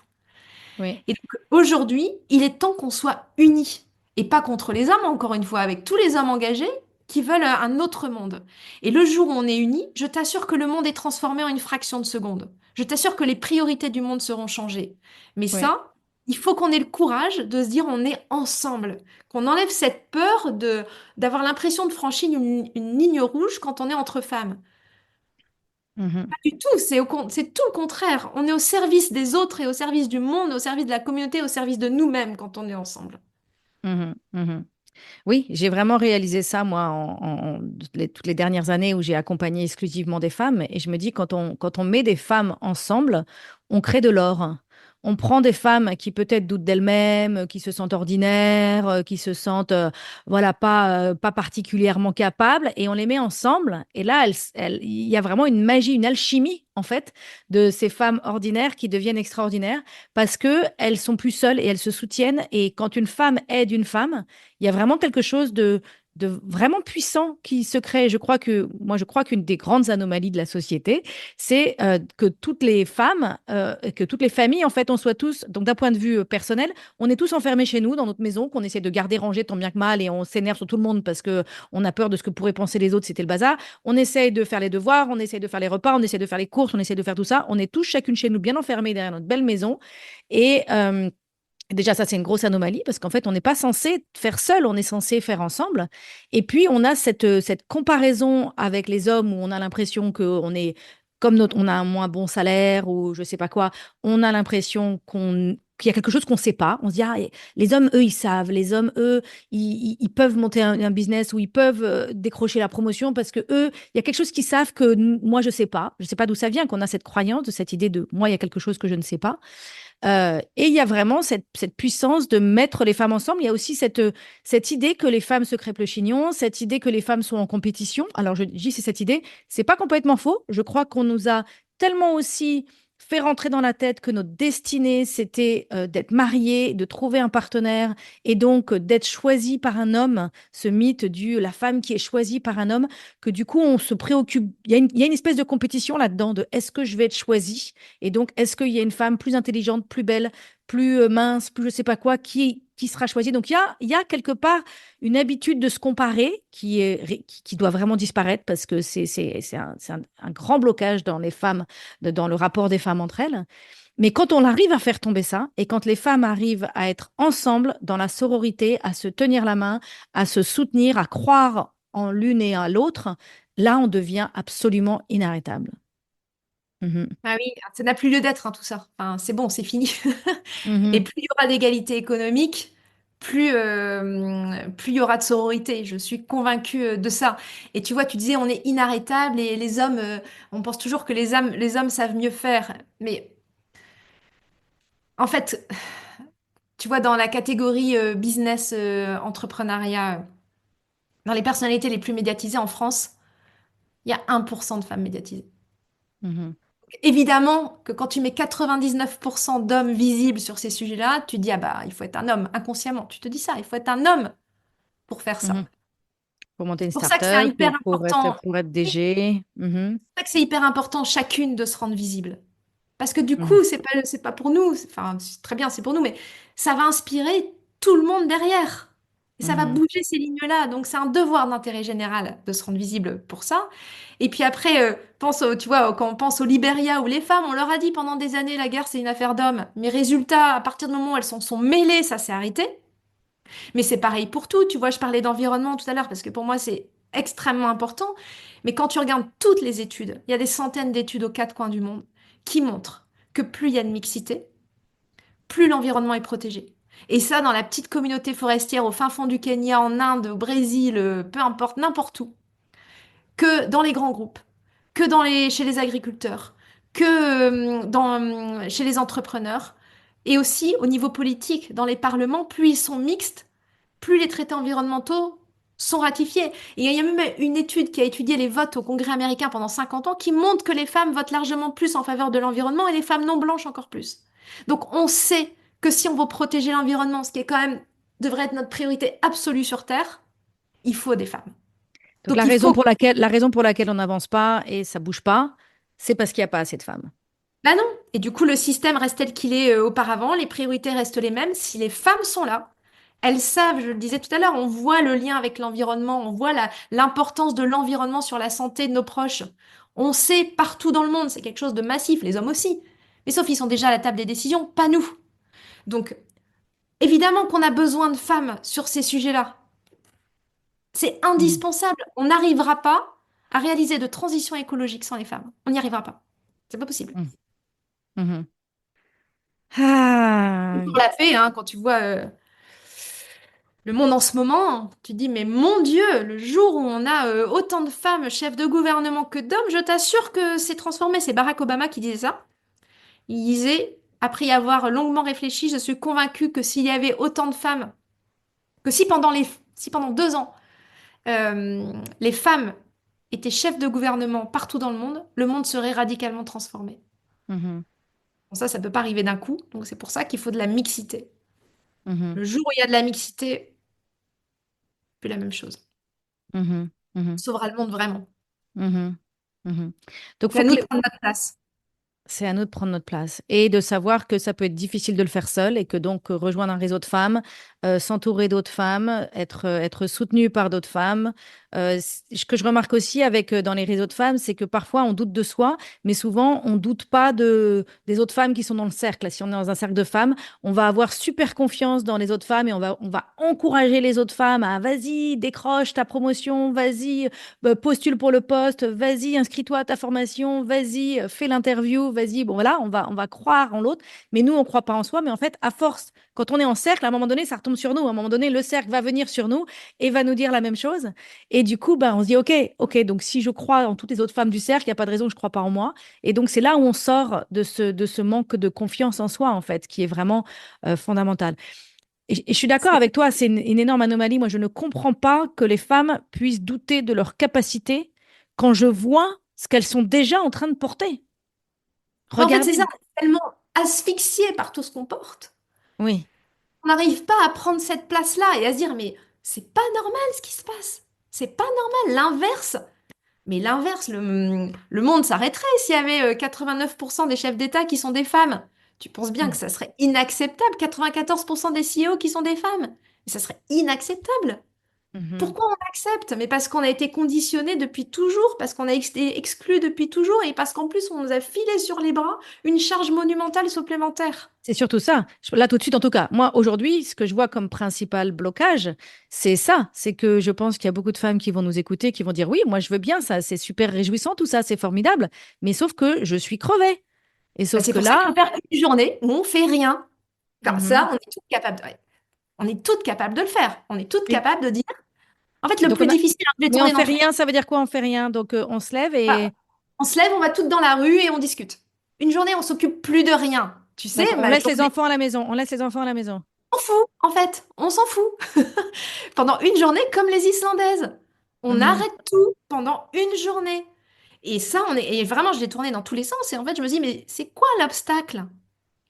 Oui. Et donc aujourd'hui, il est temps qu'on soit unis. Et pas contre les hommes, encore une fois, avec tous les hommes engagés qui veulent un autre monde. Et le jour où on est unis, je t'assure que le monde est transformé en une fraction de seconde. Je t'assure que les priorités du monde seront changées. Mais Oui. ça, il faut qu'on ait le courage de se dire on est ensemble, qu'on enlève cette peur de d'avoir l'impression de franchir une ligne rouge quand on est entre femmes. Mhm. Du tout, c'est tout le contraire. On est au service des autres et au service du monde, au service de la communauté, au service de nous-mêmes quand on est ensemble. Mhm. Mhm. Oui, j'ai vraiment réalisé ça, moi, toutes les dernières années où j'ai accompagné exclusivement des femmes. Et je me dis, quand on met des femmes ensemble, on crée de l'or. On prend des femmes qui peut-être doutent d'elles-mêmes, qui se sentent ordinaires, qui se sentent, voilà, pas particulièrement capables, et on les met ensemble. Et là, il y a vraiment une magie, une alchimie, en fait, de ces femmes ordinaires qui deviennent extraordinaires parce que elles sont plus seules et elles se soutiennent. Et quand une femme aide une femme, il y a vraiment quelque chose de vraiment puissant qui se crée. Je crois qu'une des grandes anomalies de la société, c'est que toutes les femmes, que toutes les familles, en fait, on soit tous, donc d'un point de vue personnel, on est tous enfermés chez nous, dans notre maison, qu'on essaie de garder rangé tant bien que mal et on s'énerve sur tout le monde parce que on a peur de ce que pourraient penser les autres, c'était le bazar. On essaie de faire les devoirs, on essaie de faire les repas, on essaie de faire les courses, on essaie de faire tout ça. On est tous chacune chez nous, bien enfermés derrière notre belle maison. Et, déjà, ça, c'est une grosse anomalie parce qu'en fait, on n'est pas censé faire seul, on est censé faire ensemble. Et puis, on a cette comparaison avec les hommes où on a l'impression qu'on est, on a un moins bon salaire ou je sais pas quoi, on a l'impression qu'il y a quelque chose qu'on ne sait pas. On se dit, ah, les hommes, eux, ils savent. Les hommes, eux, ils peuvent monter un business ou ils peuvent décrocher la promotion parce que eux, il y a quelque chose qu'ils savent que moi, je sais pas. Je sais pas d'où ça vient, qu'on a cette croyance, de cette idée de moi, il y a quelque chose que je ne sais pas. Et il y a vraiment cette puissance de mettre les femmes ensemble. Il y a aussi cette idée que les femmes se crêpent le chignon, cette idée que les femmes sont en compétition. Alors je dis c'est cette idée, c'est pas complètement faux. Je crois qu'on nous a tellement aussi fait rentrer dans la tête que notre destinée, c'était d'être mariée, de trouver un partenaire et donc d'être choisie par un homme, ce mythe du la femme qui est choisie par un homme, que du coup on se préoccupe. Il y a une espèce de compétition là-dedans de est-ce que je vais être choisie? Et donc, est-ce qu'il y a une femme plus intelligente, plus belle, plus mince, plus je sais pas quoi, qui sera choisie? Donc, il y a quelque part une habitude de se comparer qui doit vraiment disparaître parce que c'est un grand blocage dans les femmes, dans le rapport des femmes entre elles. Mais quand on arrive à faire tomber ça et quand les femmes arrivent à être ensemble dans la sororité, à se tenir la main, à se soutenir, à croire en l'une et à l'autre, là, on devient absolument inarrêtable. Mhm. Ah oui, ça n'a plus lieu d'être, hein, tout ça. Enfin, c'est bon, c'est fini. Et Mhm. plus il y aura d'égalité économique, plus il y aura de sororité. Je suis convaincue de ça. Et tu vois, tu disais, on est inarrêtable et les hommes, on pense toujours que les hommes savent mieux faire. Mais en fait, tu vois, dans la catégorie business, entrepreneuriat, dans les personnalités les plus médiatisées en France, il y a 1% de femmes médiatisées. Mhm. Évidemment que quand tu mets 99% d'hommes visibles sur ces sujets-là, tu dis, ah bah, il faut être un homme, inconsciemment. Tu te dis ça, il faut être un homme pour faire ça. Mhm. Pour monter une C'est pour ça que c'est start-up, hyper important. pour être C'est DG. Mhm. pour ça que c'est hyper important chacune de se rendre visible. Parce que du Mhm. coup, c'est pas pour nous, enfin, c'est très bien, c'est pour nous, mais ça va inspirer tout le monde derrière. Et ça va Mhm. bouger ces lignes-là. Donc, c'est un devoir d'intérêt général de se rendre visible pour ça. Et puis après, tu vois, quand on pense au Liberia où les femmes, on leur a dit pendant des années, la guerre, c'est une affaire d'hommes. Mais résultat, à partir du moment où elles sont mêlées, ça s'est arrêté. Mais c'est pareil pour tout. Tu vois, je parlais d'environnement tout à l'heure parce que pour moi, c'est extrêmement important. Mais quand tu regardes toutes les études, il y a des centaines d'études aux quatre coins du monde qui montrent que plus il y a de mixité, plus l'environnement est protégé. Et ça, dans la petite communauté forestière au fin fond du Kenya, en Inde, au Brésil, peu importe, n'importe où, que dans les grands groupes, chez les agriculteurs, chez les entrepreneurs, et aussi au niveau politique, dans les parlements, plus ils sont mixtes, plus les traités environnementaux sont ratifiés. Et il y a même une étude qui a étudié les votes au Congrès américain pendant 50 ans qui montre que les femmes votent largement plus en faveur de l'environnement et les femmes non blanches encore plus. Donc on sait que si on veut protéger l'environnement, ce qui est quand même devrait être notre priorité absolue sur Terre, il faut des femmes. Donc Donc il faut. la raison pour laquelle on n'avance pas et ça bouge pas, c'est parce qu'il n'y a pas assez de femmes. Bah non. Et du coup, le système reste tel qu'il est auparavant, les priorités restent les mêmes. Si les femmes sont là, elles savent, je le disais tout à l'heure, on voit le lien avec l'environnement, on voit l'importance de l'environnement sur la santé de nos proches. On sait partout dans le monde, c'est quelque chose de massif, les hommes aussi. Mais sauf qu'ils sont déjà à la table des décisions, pas nous. Donc, évidemment qu'on a besoin de femmes sur ces sujets-là. C'est Mhm. indispensable. On n'arrivera pas à réaliser de transition écologique sans les femmes. On n'y arrivera pas. C'est pas possible. Mhm. Mhm. Ah, On l'a fait, hein, quand tu vois. Le monde en ce moment, tu te dis, mais mon Dieu, le jour où on a autant de femmes chefs de gouvernement que d'hommes, je t'assure que c'est transformé. C'est Barack Obama qui disait ça. Il disait, après y avoir longuement réfléchi, je suis convaincue que s'il y avait autant de femmes, que si pendant 2 ans, les femmes étaient chefs de gouvernement partout dans le monde serait radicalement transformé. Mhm, Bon, ça peut pas arriver d'un coup, donc c'est pour ça qu'il faut de la mixité. mhm, Le jour où il y a de la mixité, plus la même chose. mhm, On mhm, sauvera le monde vraiment. mhm, mhm. Donc, C'est à faut nous que de prendre notre place. c'est à nous de prendre notre place et de savoir que ça peut être difficile de le faire seul et que donc rejoindre un réseau de femmes, s'entourer d'autres femmes, être soutenu par d'autres femmes. Ce que je remarque aussi avec dans les réseaux de femmes, c'est que parfois on doute de soi, mais souvent on doute pas des autres femmes qui sont dans le cercle. Si on est dans un cercle de femmes, on va avoir super confiance dans les autres femmes et on va encourager les autres femmes à vas-y, décroche ta promotion, vas-y, postule pour le poste, vas-y, inscris-toi à ta formation, vas-y, fais l'interview, vas-y. Bon, voilà, on va croire en l'autre, mais nous, on ne croit pas en soi. Mais en fait, à force, quand on est en cercle, à un moment donné, ça retombe sur nous. À un moment donné, le cercle va venir sur nous et va nous dire la même chose. Et du coup, bah, on se dit, OK, OK, donc si je crois en toutes les autres femmes du cercle, il n'y a pas de raison que je ne crois pas en moi. Et donc, c'est là où on sort de ce manque de confiance en soi, en fait, qui est vraiment fondamental. Et je suis d'accord avec toi, c'est une énorme anomalie. Moi, je ne comprends pas que les femmes puissent douter de leur capacité quand je vois ce qu'elles sont déjà en train de porter. Mais en fait, c'est ça, Regardez. on est tellement asphyxié par tout ce qu'on porte. Oui. On n'arrive pas à prendre cette place-là et à se dire, mais c'est pas normal ce qui se passe. C'est pas normal. L'inverse. Mais l'inverse, le monde s'arrêterait s'il y avait 89% des chefs d'État qui sont des femmes. Tu penses bien que ça serait inacceptable. 94% des CEO qui sont des femmes. Et ça serait inacceptable. Mhm. Pourquoi on accepte? Mais parce qu'on a été conditionné depuis toujours, parce qu'on a été exclu depuis toujours et parce qu'en plus on nous a filé sur les bras une charge monumentale supplémentaire. C'est surtout ça. Là, tout de suite, en tout cas, moi, aujourd'hui, ce que je vois comme principal blocage, c'est ça. C'est que je pense qu'il y a beaucoup de femmes qui vont nous écouter, qui vont dire, oui, moi, je veux bien ça, c'est super réjouissant, tout ça, c'est formidable. Mais sauf que je suis crevée. Et Bah, sauf c'est que pour ça qu'il là, faut faire une journée où on fait rien. Comme mhm. ça, on est toutes capables de... ouais. On est toutes capables de le faire. On est toutes Mais, capables de dire. En fait, le donc, plus difficile, hein, je l'ai mais on tourné dans fait tous les rien, ça veut dire quoi, on fait rien? Donc, on se lève sens. et On se lève, on va toutes dans la rue et on discute. Une journée, on s'occupe plus de rien. Tu sais, d'accord, on ma laisse les journée, enfants à la maison. On laisse les enfants à la maison. on s'en fout, en fait. On s'en fout. Pendant une journée, comme les Islandaises. On Mhm, arrête tout pendant une journée. Et ça, et vraiment, je l'ai tourné dans tous les sens. Et en fait, je me dis, mais c'est quoi l'obstacle?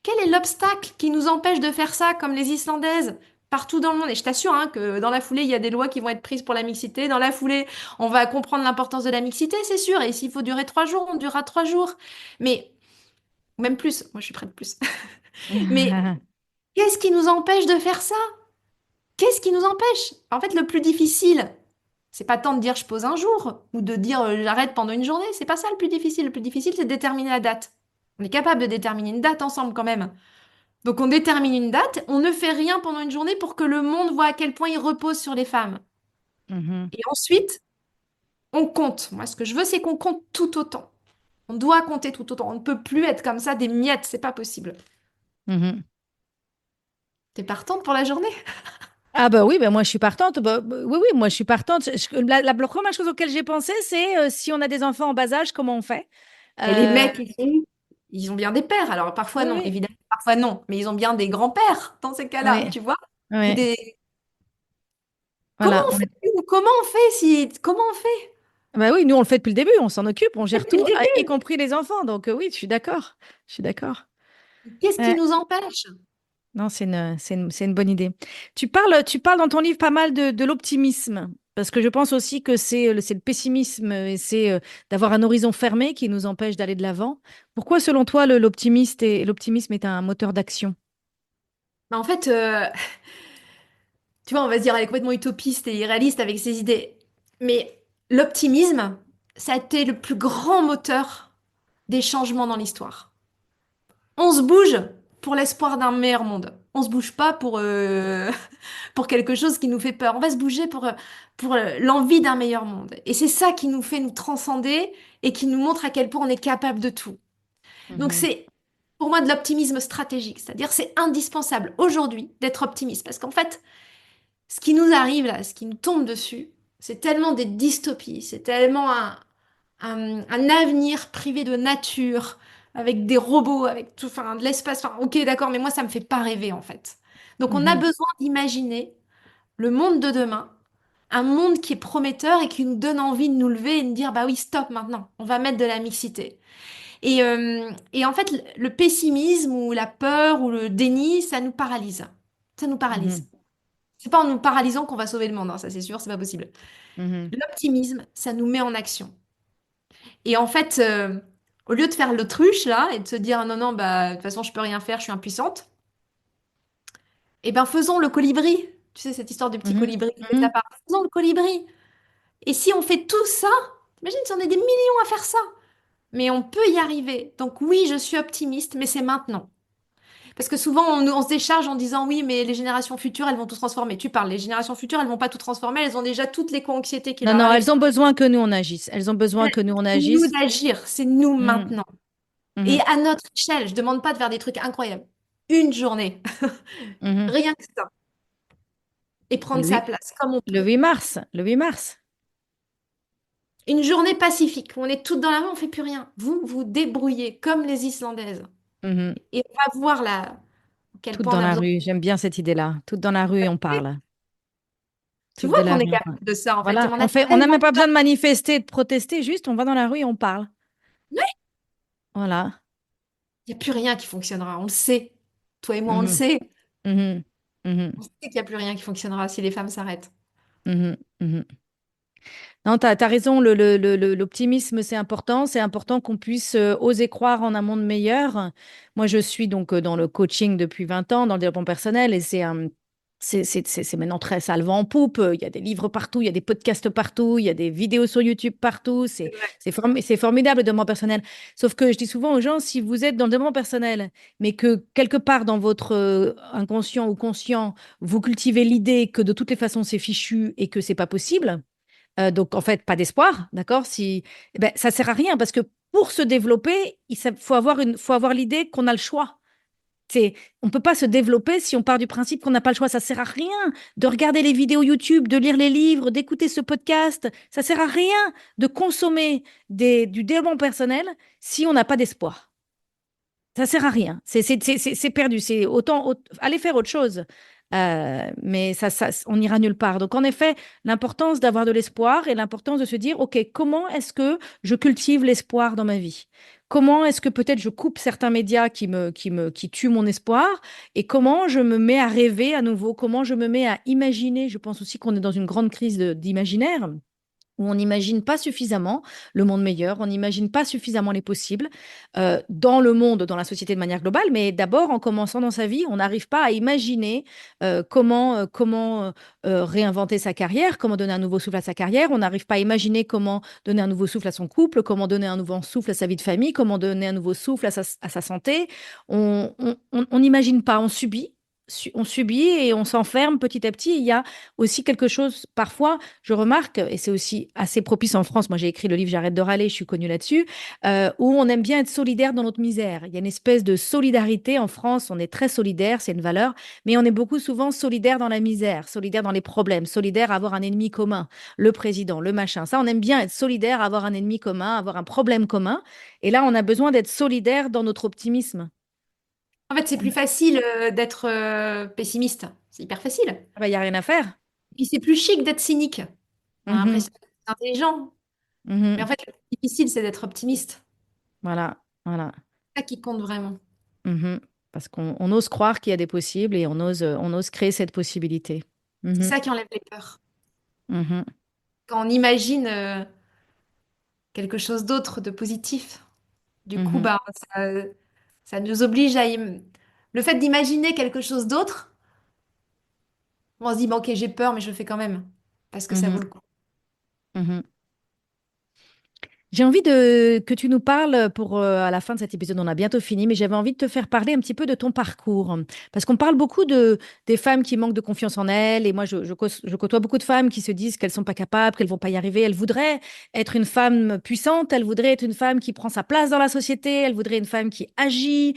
Quel est l'obstacle qui nous empêche de faire ça comme les Islandaises partout dans le monde? Et je t'assure hein, que dans la foulée, il y a des lois qui vont être prises pour la mixité. Dans la foulée, on va comprendre l'importance de la mixité, c'est sûr. Et s'il faut durer 3 jours, on durera 3 jours. Mais même plus. Moi, je suis prête plus. Mais qu'est-ce qui nous empêche de faire ça? Qu'est-ce qui nous empêche? En fait, le plus difficile, c'est pas tant de dire je pose un jour ou de dire j'arrête pendant une journée. C'est pas ça le plus difficile. Le plus difficile, c'est de déterminer la date. On est capable de déterminer une date ensemble quand même. Donc on détermine une date, on ne fait rien pendant une journée pour que le monde voit à quel point il repose sur les femmes. mhm, Et ensuite, on compte. Moi, ce que je veux, c'est qu'on compte tout autant. On doit compter tout autant. On ne peut plus être comme ça des miettes, c'est pas possible. mhm. T'es partante pour la journée? Ah bah oui, bah moi je suis partante. Oui, oui, moi je suis partante. La première chose auquel j'ai pensé, c'est si on a des enfants en bas âge, comment on fait? Et les Euh, mecs, ils ont bien des pères. Alors parfois oui, non, oui, évidemment, parfois non. Mais ils ont bien des grands-pères dans ces cas-là, oui, tu vois? Ou oui. des... Comment Voilà. on fait? Comment on fait si... Comment on fait? Bah oui, nous on le fait depuis le début, on s'en occupe, on gère Depuis le tout, y début. compris les enfants. Donc oui, je suis d'accord. Je suis d'accord. Qu'est-ce qui Ouais. nous empêche? Non, c'est une bonne idée. Tu parles dans ton livre pas mal de l'optimisme, parce que je pense aussi que c'est le pessimisme et c'est d'avoir un horizon fermé qui nous empêche d'aller de l'avant. Pourquoi, selon toi, l'optimisme est un moteur d'action? Bah, en fait, tu vois, on va se dire, elle est complètement utopiste et irréaliste avec ses idées. Mais l'optimisme, ça a été le plus grand moteur des changements dans l'histoire. On se bouge pour l'espoir d'un meilleur monde. On se bouge pas pour quelque chose qui nous fait peur. On va se bouger pour l'envie d'un meilleur monde. Et c'est ça qui nous fait nous transcender et qui nous montre à quel point on est capable de tout. Donc Mhm, c'est pour moi de l'optimisme stratégique. C'est-à-dire c'est indispensable aujourd'hui d'être optimiste. Parce qu'en fait, ce qui nous arrive là, ce qui nous tombe dessus, c'est tellement des dystopies, c'est tellement un avenir privé de nature, avec des robots, avec tout, enfin, de l'espace. Enfin, ok, d'accord, mais moi, ça me fait pas rêver, en fait. Donc, on a Mhm. besoin d'imaginer le monde de demain, un monde qui est prometteur et qui nous donne envie de nous lever et de dire, bah oui, stop maintenant, on va mettre de la mixité. Et en fait, le pessimisme ou la peur ou le déni, ça nous paralyse. Ça nous paralyse. Mhm. C'est pas en nous paralysant qu'on va sauver le monde, hein, ça c'est sûr, c'est pas possible. Mhm. L'optimisme, ça nous met en action. Et en fait, au lieu de faire l'autruche là et de se dire non, non, bah de toute façon je peux rien faire, je suis impuissante, eh ben faisons le colibri. Tu sais, cette histoire du petit Mhm. colibri qui fait sa Mhm. part. Faisons le colibri. Et si on fait tout ça, imagine si on est des millions à faire ça. Mais on peut y arriver. Donc oui, je suis optimiste, mais c'est maintenant. Parce que souvent, on se décharge en disant oui, mais les générations futures, elles vont tout transformer. Tu parles, les générations futures, elles vont pas tout transformer, elles ont déjà toutes les co-anxiétés qui Non, leur non, arrivent. elles ont besoin que nous on agisse. Elles ont besoin que nous on C'est nous agisse. d'agir, c'est nous Mhm. maintenant. Et Mhm. à notre échelle, je demande pas de faire des trucs incroyables. Une journée, Mhm. rien que ça. Et prendre Le sa 8, place comme on le peut. 8 mars, le 8 mars. Une journée pacifique où on est toutes dans la rue, on fait plus rien. Vous vous débrouillez comme les Islandaises. Mhm. Et on va voir là, à quel Toutes point dans on a la besoin. rue. J'aime bien cette idée-là. Toutes dans la rue et on parle. Tu Toutes vois de la qu'on est rue. On parle. capable de ça en fait. Et Voilà, on a on n'a tellement même pas besoin de manifester, de protester, juste on va dans la rue et on parle. Voilà. il n'y a plus rien qui fonctionnera, on le sait. Toi et moi, on le Mhm. sait. Mhm. Mhm. On sait qu'il n'y a plus rien qui fonctionnera si les femmes s'arrêtent. Mhm. Mhm. Non, tu as raison, l'optimisme, c'est important. C'est important qu'on puisse oser croire en un monde meilleur. Moi, je suis donc dans le coaching depuis 20 ans, dans le développement personnel, et c'est maintenant très salvant en poupe. Il y a des livres partout, il y a des podcasts partout, il y a des vidéos sur YouTube partout. C'est vrai. C'est formidable le développement personnel. Sauf que je dis souvent aux gens, si vous êtes dans le développement personnel, mais que quelque part dans votre inconscient ou conscient, vous cultivez l'idée que de toutes les façons, c'est fichu et que c'est pas possible, donc, en fait, pas d'espoir, d'accord? Eh ben, ça sert à rien parce que pour se développer, faut avoir l'idée qu'on a le choix. On ne peut pas se développer si on part du principe qu'on n'a pas le choix. Ça sert à rien de regarder les vidéos YouTube, de lire les livres, d'écouter ce podcast. Ça sert à rien de consommer du développement personnel si on n'a pas d'espoir. Ça sert à rien. C'est perdu. C'est aller faire autre chose. Mais on n'ira nulle part. Donc, en effet, l'importance d'avoir de l'espoir et l'importance de se dire, OK, comment est-ce que je cultive l'espoir dans ma vie? Comment est-ce que peut-être je coupe certains médias qui tuent mon espoir? Et comment je me mets à rêver à nouveau? Comment je me mets à imaginer? Je pense aussi qu'on est dans une grande crise d'imaginaire où on n'imagine pas suffisamment le monde meilleur, on n'imagine pas suffisamment les possibles dans le monde, dans la société de manière globale, mais d'abord en commençant dans sa vie, on n'arrive pas à imaginer comment réinventer sa carrière, comment donner un nouveau souffle à sa carrière, on n'arrive pas à imaginer comment donner un nouveau souffle à son couple, comment donner un nouveau souffle à sa vie de famille, comment donner un nouveau souffle à sa santé. On n'imagine pas, on subit. On subit et on s'enferme petit à petit. Il y a aussi quelque chose, parfois, je remarque, et c'est aussi assez propice en France, moi j'ai écrit le livre J'arrête de râler, je suis connue là-dessus, où on aime bien être solidaire dans notre misère. Il y a une espèce de solidarité en France, on est très solidaire, c'est une valeur, mais on est beaucoup souvent solidaire dans la misère, solidaire dans les problèmes, solidaire à avoir un ennemi commun, le président, le machin. Ça, on aime bien être solidaire, avoir un ennemi commun, avoir un problème commun. Et là, on a besoin d'être solidaire dans notre optimisme. En fait, c'est plus facile d'être pessimiste. C'est hyper facile. Ah bah, il n'y a rien à faire. Puis c'est plus chic d'être cynique. On a Mhm, l'impression que c'est intelligent. Mais en mhm. fait, le plus difficile, c'est d'être optimiste. Voilà, voilà. C'est ça qui compte vraiment. Mhm. Parce qu'on ose croire qu'il y a des possibles et on ose créer cette possibilité. C'est Mhm. ça qui enlève les peurs. Mhm. Quand on imagine quelque chose d'autre, de positif, du coup, Mhm. bah, ça nous oblige à... Le fait d'imaginer quelque chose d'autre, on se dit, bon, ok, j'ai peur, mais je le fais quand même. Parce que ça vaut Mhm. le coup. Mhm. J'ai envie que tu nous parles à la fin de cet épisode, on a bientôt fini, mais j'avais envie de te faire parler un petit peu de ton parcours. Parce qu'on parle beaucoup des femmes qui manquent de confiance en elles. Et moi, je côtoie beaucoup de femmes qui se disent qu'elles sont pas capables, qu'elles vont pas y arriver. Elles voudraient être une femme puissante, elles voudraient être une femme qui prend sa place dans la société, elles voudraient une femme qui agit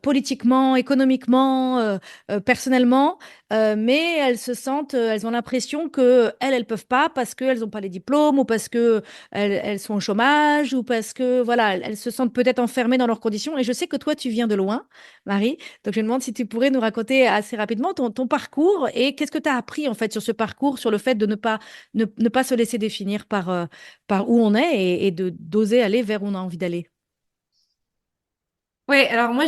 politiquement, économiquement, personnellement. Mais elles se sentent, elles ont l'impression que elles peuvent pas parce qu'elles n'ont pas les diplômes ou parce que elles sont au chômage ou parce que voilà, elles se sentent peut-être enfermées dans leurs conditions. Et je sais que toi, tu viens de loin, Marie. Donc, je me demande si tu pourrais nous raconter assez rapidement ton parcours et qu'est-ce que tu as appris en fait sur ce parcours, sur le fait de ne pas se laisser définir par où on est et de d'oser aller vers où on a envie d'aller. Ouais, alors moi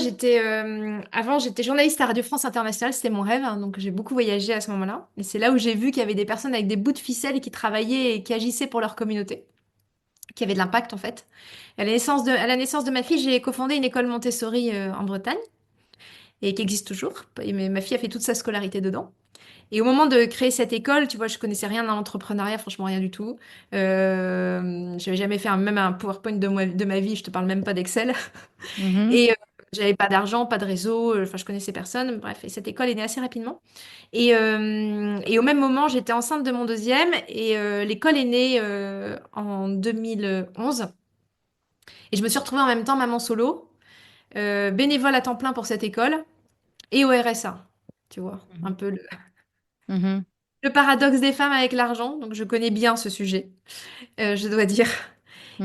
avant j'étais journaliste à Radio France Internationale, c'était mon rêve, hein, donc j'ai beaucoup voyagé à ce moment-là. Et c'est là où j'ai vu qu'il y avait des personnes avec des bouts de ficelle et qui travaillaient et qui agissaient pour leur communauté, qui avaient de l'impact en fait. À la naissance de ma fille, j'ai cofondé une école Montessori en Bretagne et qui existe toujours. Et ma fille a fait toute sa scolarité dedans. Et au moment de créer cette école, tu vois, je connaissais rien à l'entrepreneuriat, franchement rien du tout. J'avais jamais fait même un PowerPoint de ma vie, je te parle même pas d'Excel. Mhm, Et j'avais pas d'argent, pas de réseau, enfin je connaissais personne. Bref, et cette école est née assez rapidement. Et au même moment, j'étais enceinte de mon deuxième et l'école est née en 2011. Et je me suis retrouvée en même temps maman solo, bénévole à temps plein pour cette école et au RSA. Tu vois, un peu mhm, le paradoxe des femmes avec l'argent. Donc je connais bien ce sujet, je dois dire.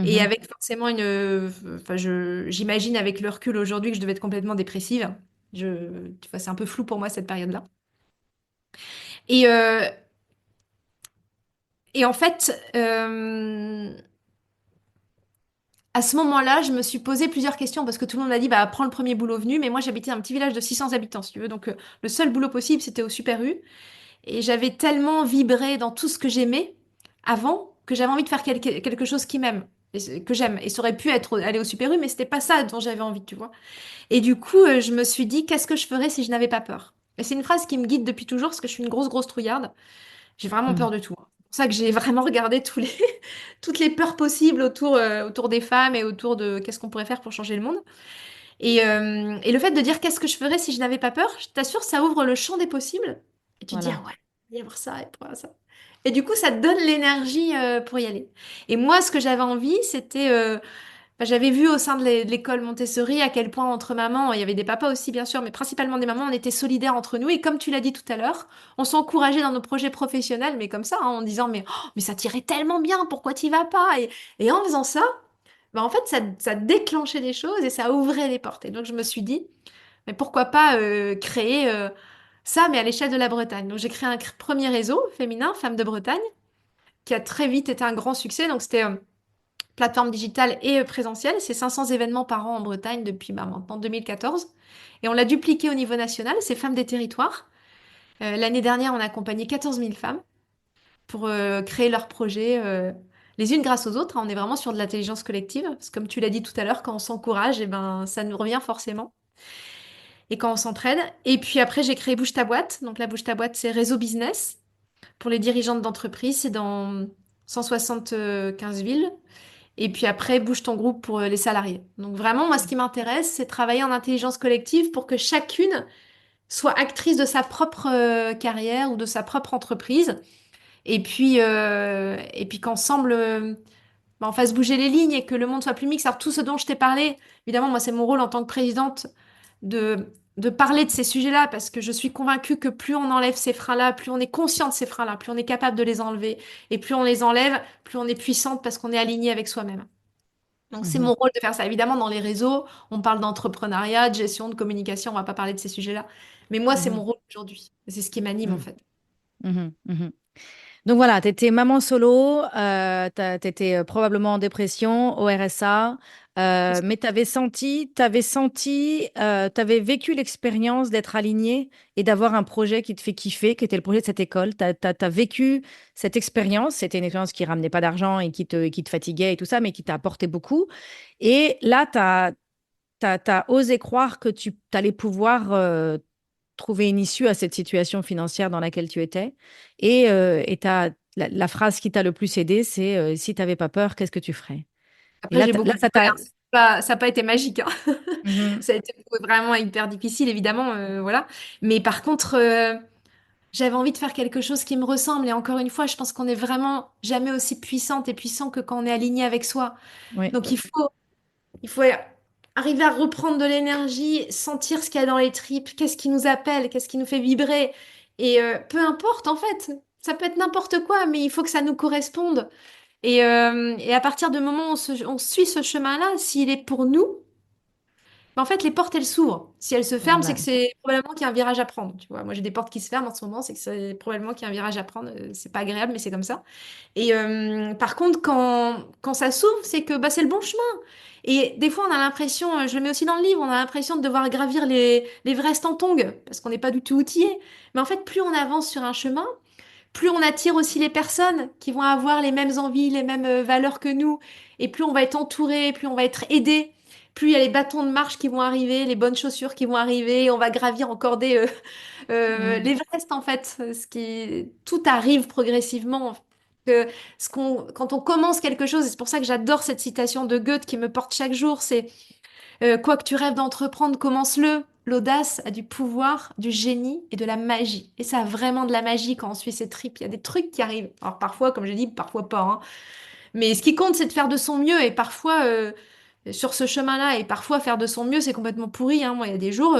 Et mhm, avec forcément enfin, j'imagine avec le recul aujourd'hui que je devais être complètement dépressive. Tu vois, c'est un peu flou pour moi cette période-là. Et, euh, et en fait, à ce moment-là, je me suis posé plusieurs questions parce que tout le monde m'a dit, bah, prends le premier boulot venu. Mais moi, j'habitais dans un petit village de 600 habitants, si tu veux. Donc, le seul boulot possible, c'était au Super U. Et j'avais tellement vibré dans tout ce que j'aimais avant que j'avais envie de faire quelque chose qui m'aime. Que j'aime. Et ça aurait pu être aller au Super U, mais c'était pas ça dont j'avais envie, tu vois. Et du coup, je me suis dit, qu'est-ce que je ferais si je n'avais pas peur? Et c'est une phrase qui me guide depuis toujours parce que je suis une grosse trouillarde. J'ai vraiment peur mhm, de tout, hein. C'est pour ça que j'ai vraiment regardé toutes les peurs possibles autour des femmes et autour de qu'est-ce qu'on pourrait faire pour changer le monde. Et le fait de dire qu'est-ce que je ferais si je n'avais pas peur, je t'assure, ça ouvre le champ des possibles. Et tu te dis, ah voilà. ouais, il va y avoir ça, et pourquoi ça. Et du coup, ça te donne l'énergie pour y aller. Et moi, ce que j'avais envie, c'était bah, j'avais vu au sein de l'école Montessori à quel point entre mamans, il y avait des papas aussi bien sûr, mais principalement des mamans, on était solidaires entre nous. Et comme tu l'as dit tout à l'heure, on s'encourageait dans nos projets professionnels, mais comme ça, hein, en disant mais ça t'irait tellement bien, pourquoi t'y vas pas? Et en faisant ça, bah, en fait, ça déclenchait des choses et ça ouvrait les portes. Et donc je me suis dit, mais pourquoi pas créer ça, mais à l'échelle de la Bretagne. Donc j'ai créé un premier réseau féminin, Femmes de Bretagne, qui a très vite été un grand succès. Donc c'était plateforme digitale et présentielle. C'est 500 événements par an en Bretagne depuis bah, maintenant 2014. Et on l'a dupliqué au niveau national, c'est Femmes des territoires. L'année dernière, on a accompagné 14 000 femmes pour créer leurs projets les unes grâce aux autres, hein. On est vraiment sur de l'intelligence collective. Parce que comme tu l'as dit tout à l'heure, quand on s'encourage, eh ben, ça nous revient forcément. Et quand on s'entraide. Et puis après, j'ai créé Bouge ta boîte. Donc la Bouge ta boîte, c'est réseau business pour les dirigeantes d'entreprise. C'est dans 175 villes. Et puis après, bouge ton groupe pour les salariés. Donc vraiment, moi, ce qui m'intéresse, c'est travailler en intelligence collective pour que chacune soit actrice de sa propre carrière ou de sa propre entreprise. Et puis qu'ensemble, bah, on fasse bouger les lignes et que le monde soit plus mixte. Alors tout ce dont je t'ai parlé, évidemment, moi, c'est mon rôle en tant que présidente de parler de ces sujets-là parce que je suis convaincue que plus on enlève ces freins-là, plus on est conscient de ces freins-là, plus on est capable de les enlever. Et plus on les enlève, plus on est puissante parce qu'on est aligné avec soi-même. Donc c'est Mhm, mon rôle de faire ça. Évidemment, dans les réseaux, on parle d'entrepreneuriat, de gestion, de communication, on va pas parler de ces sujets-là. Mais moi, c'est mon mhm, rôle aujourd'hui. C'est ce qui m'anime en mhm, fait. mhm, mhm. Donc voilà, tu étais maman solo, tu étais probablement en dépression, au RSA, mais tu avais vécu l'expérience d'être aligné et d'avoir un projet qui te fait kiffer, qui était le projet de cette école. Tu as vécu cette expérience, c'était une expérience qui ramenait pas d'argent et qui te fatiguait et tout ça, mais qui t'a apporté beaucoup. Et là, tu as osé croire que tu allais pouvoir trouver une issue à cette situation financière dans laquelle tu étais. Et la phrase qui t'a le plus aidé, c'est si tu n'avais pas peur, qu'est-ce que tu ferais? Et Après, là, j'ai beaucoup là de ça bol, t'a. hein. Ça n'a pas été magique, hein. Mhm. Ça a été vraiment hyper difficile, évidemment, voilà. Mais par contre, j'avais envie de faire quelque chose qui me ressemble. Et encore une fois, je pense qu'on est vraiment jamais aussi puissante et puissant que quand on est aligné avec soi. Oui. Donc, il faut arriver à reprendre de l'énergie, sentir ce qu'il y a dans les tripes, qu'est-ce qui nous appelle, qu'est-ce qui nous fait vibrer. Et peu importe, en fait, ça peut être n'importe quoi, mais il faut que ça nous corresponde. Et à partir du moment où on suit ce chemin-là, s'il est pour nous, ben, en fait, les portes, elles s'ouvrent. Si elles se ferment, c'est Voilà. que c'est probablement qu'il y a un virage à prendre. Tu vois, moi, j'ai des portes qui se ferment en ce moment, c'est que c'est probablement qu'il y a un virage à prendre. C'est pas agréable, mais c'est comme ça. Et par contre, quand ça s'ouvre, c'est que bah, c'est le bon chemin. Et des fois, on a l'impression, je le mets aussi dans le livre, on a l'impression de devoir gravir l'Everest en tongs, parce qu'on n'est pas du tout outillé. Mais en fait, plus on avance sur un chemin, plus on attire aussi les personnes qui vont avoir les mêmes envies, les mêmes valeurs que nous, et plus on va être entouré, plus on va être aidé, plus il y a les bâtons de marche qui vont arriver, les bonnes chaussures qui vont arriver, et on va gravir encore Mhm. l'Everest en fait, tout arrive progressivement. Quand on commence quelque chose, et c'est pour ça que j'adore cette citation de Goethe qui me porte chaque jour, c'est quoi que tu rêves d'entreprendre, commence-le. L'audace a du pouvoir, du génie et de la magie. Et ça a vraiment de la magie quand on suit ses tripes. Il y a des trucs qui arrivent. Alors parfois, comme j'ai dit, parfois pas, hein. Mais ce qui compte, c'est de faire de son mieux. Et parfois, sur ce chemin-là, et parfois faire de son mieux, c'est complètement pourri, hein. Moi, il y a des jours,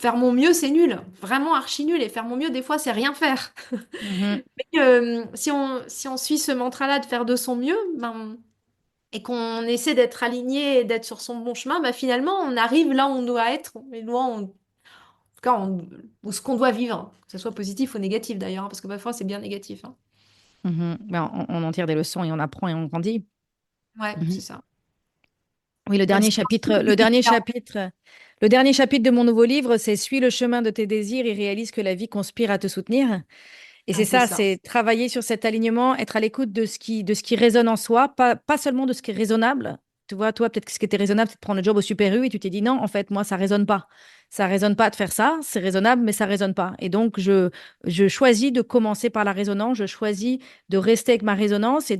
faire mon mieux, c'est nul. Vraiment archi nul. Et faire mon mieux, des fois, c'est rien faire. Mhm. Mais si on suit ce mantra-là de faire de son mieux, ben, et qu'on essaie d'être aligné et d'être sur son bon chemin, bah finalement, on arrive là où on doit être, et loin, en tout cas, ou ce qu'on doit vivre, que ce soit positif ou négatif d'ailleurs, hein, parce que parfois c'est bien négatif, hein. Mhm. Ben, on en tire des leçons et on apprend et on grandit. Ouais, c'est Mhm. ça. Oui, le Même dernier si pour chapitre, l'instant, le c'est dernier différent. chapitre, le dernier chapitre de mon nouveau livre, c'est Suis le chemin de tes désirs et réalise que la vie conspire à te soutenir. Et Ah, c'est c'est ça, ça. c'est travailler sur cet alignement, être à l'écoute de ce qui résonne en soi, pas seulement de ce qui est raisonnable. Tu vois, toi, peut-être que ce qui était raisonnable, c'est de prendre le job au Super U et tu t'es dit non, en fait, moi, ça résonne pas. Ça résonne pas de faire ça, c'est raisonnable, mais ça résonne pas. Et donc, je choisis de commencer par la résonance, je choisis de rester avec ma résonance et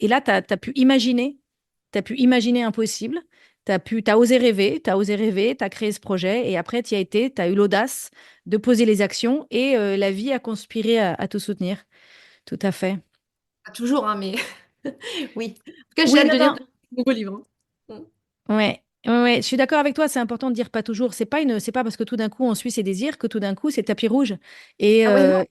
là, tu as pu imaginer, tu as pu imaginer impossible, t'as osé rêver, tu as créé ce projet et après, tu y as été, tu as eu l'audace de poser les actions et la vie a conspiré à te soutenir. Tout à fait. Pas toujours, hein, mais oui. En tout cas, j'ai Oui, hâte non, de lire non. ton nouveau livre, hein. Ouais. Ouais, ouais, je suis d'accord avec toi, c'est important de dire pas toujours. C'est pas parce que tout d'un coup on suit ses désirs que tout d'un coup c'est tapis rouge. Et Ah ouais, non.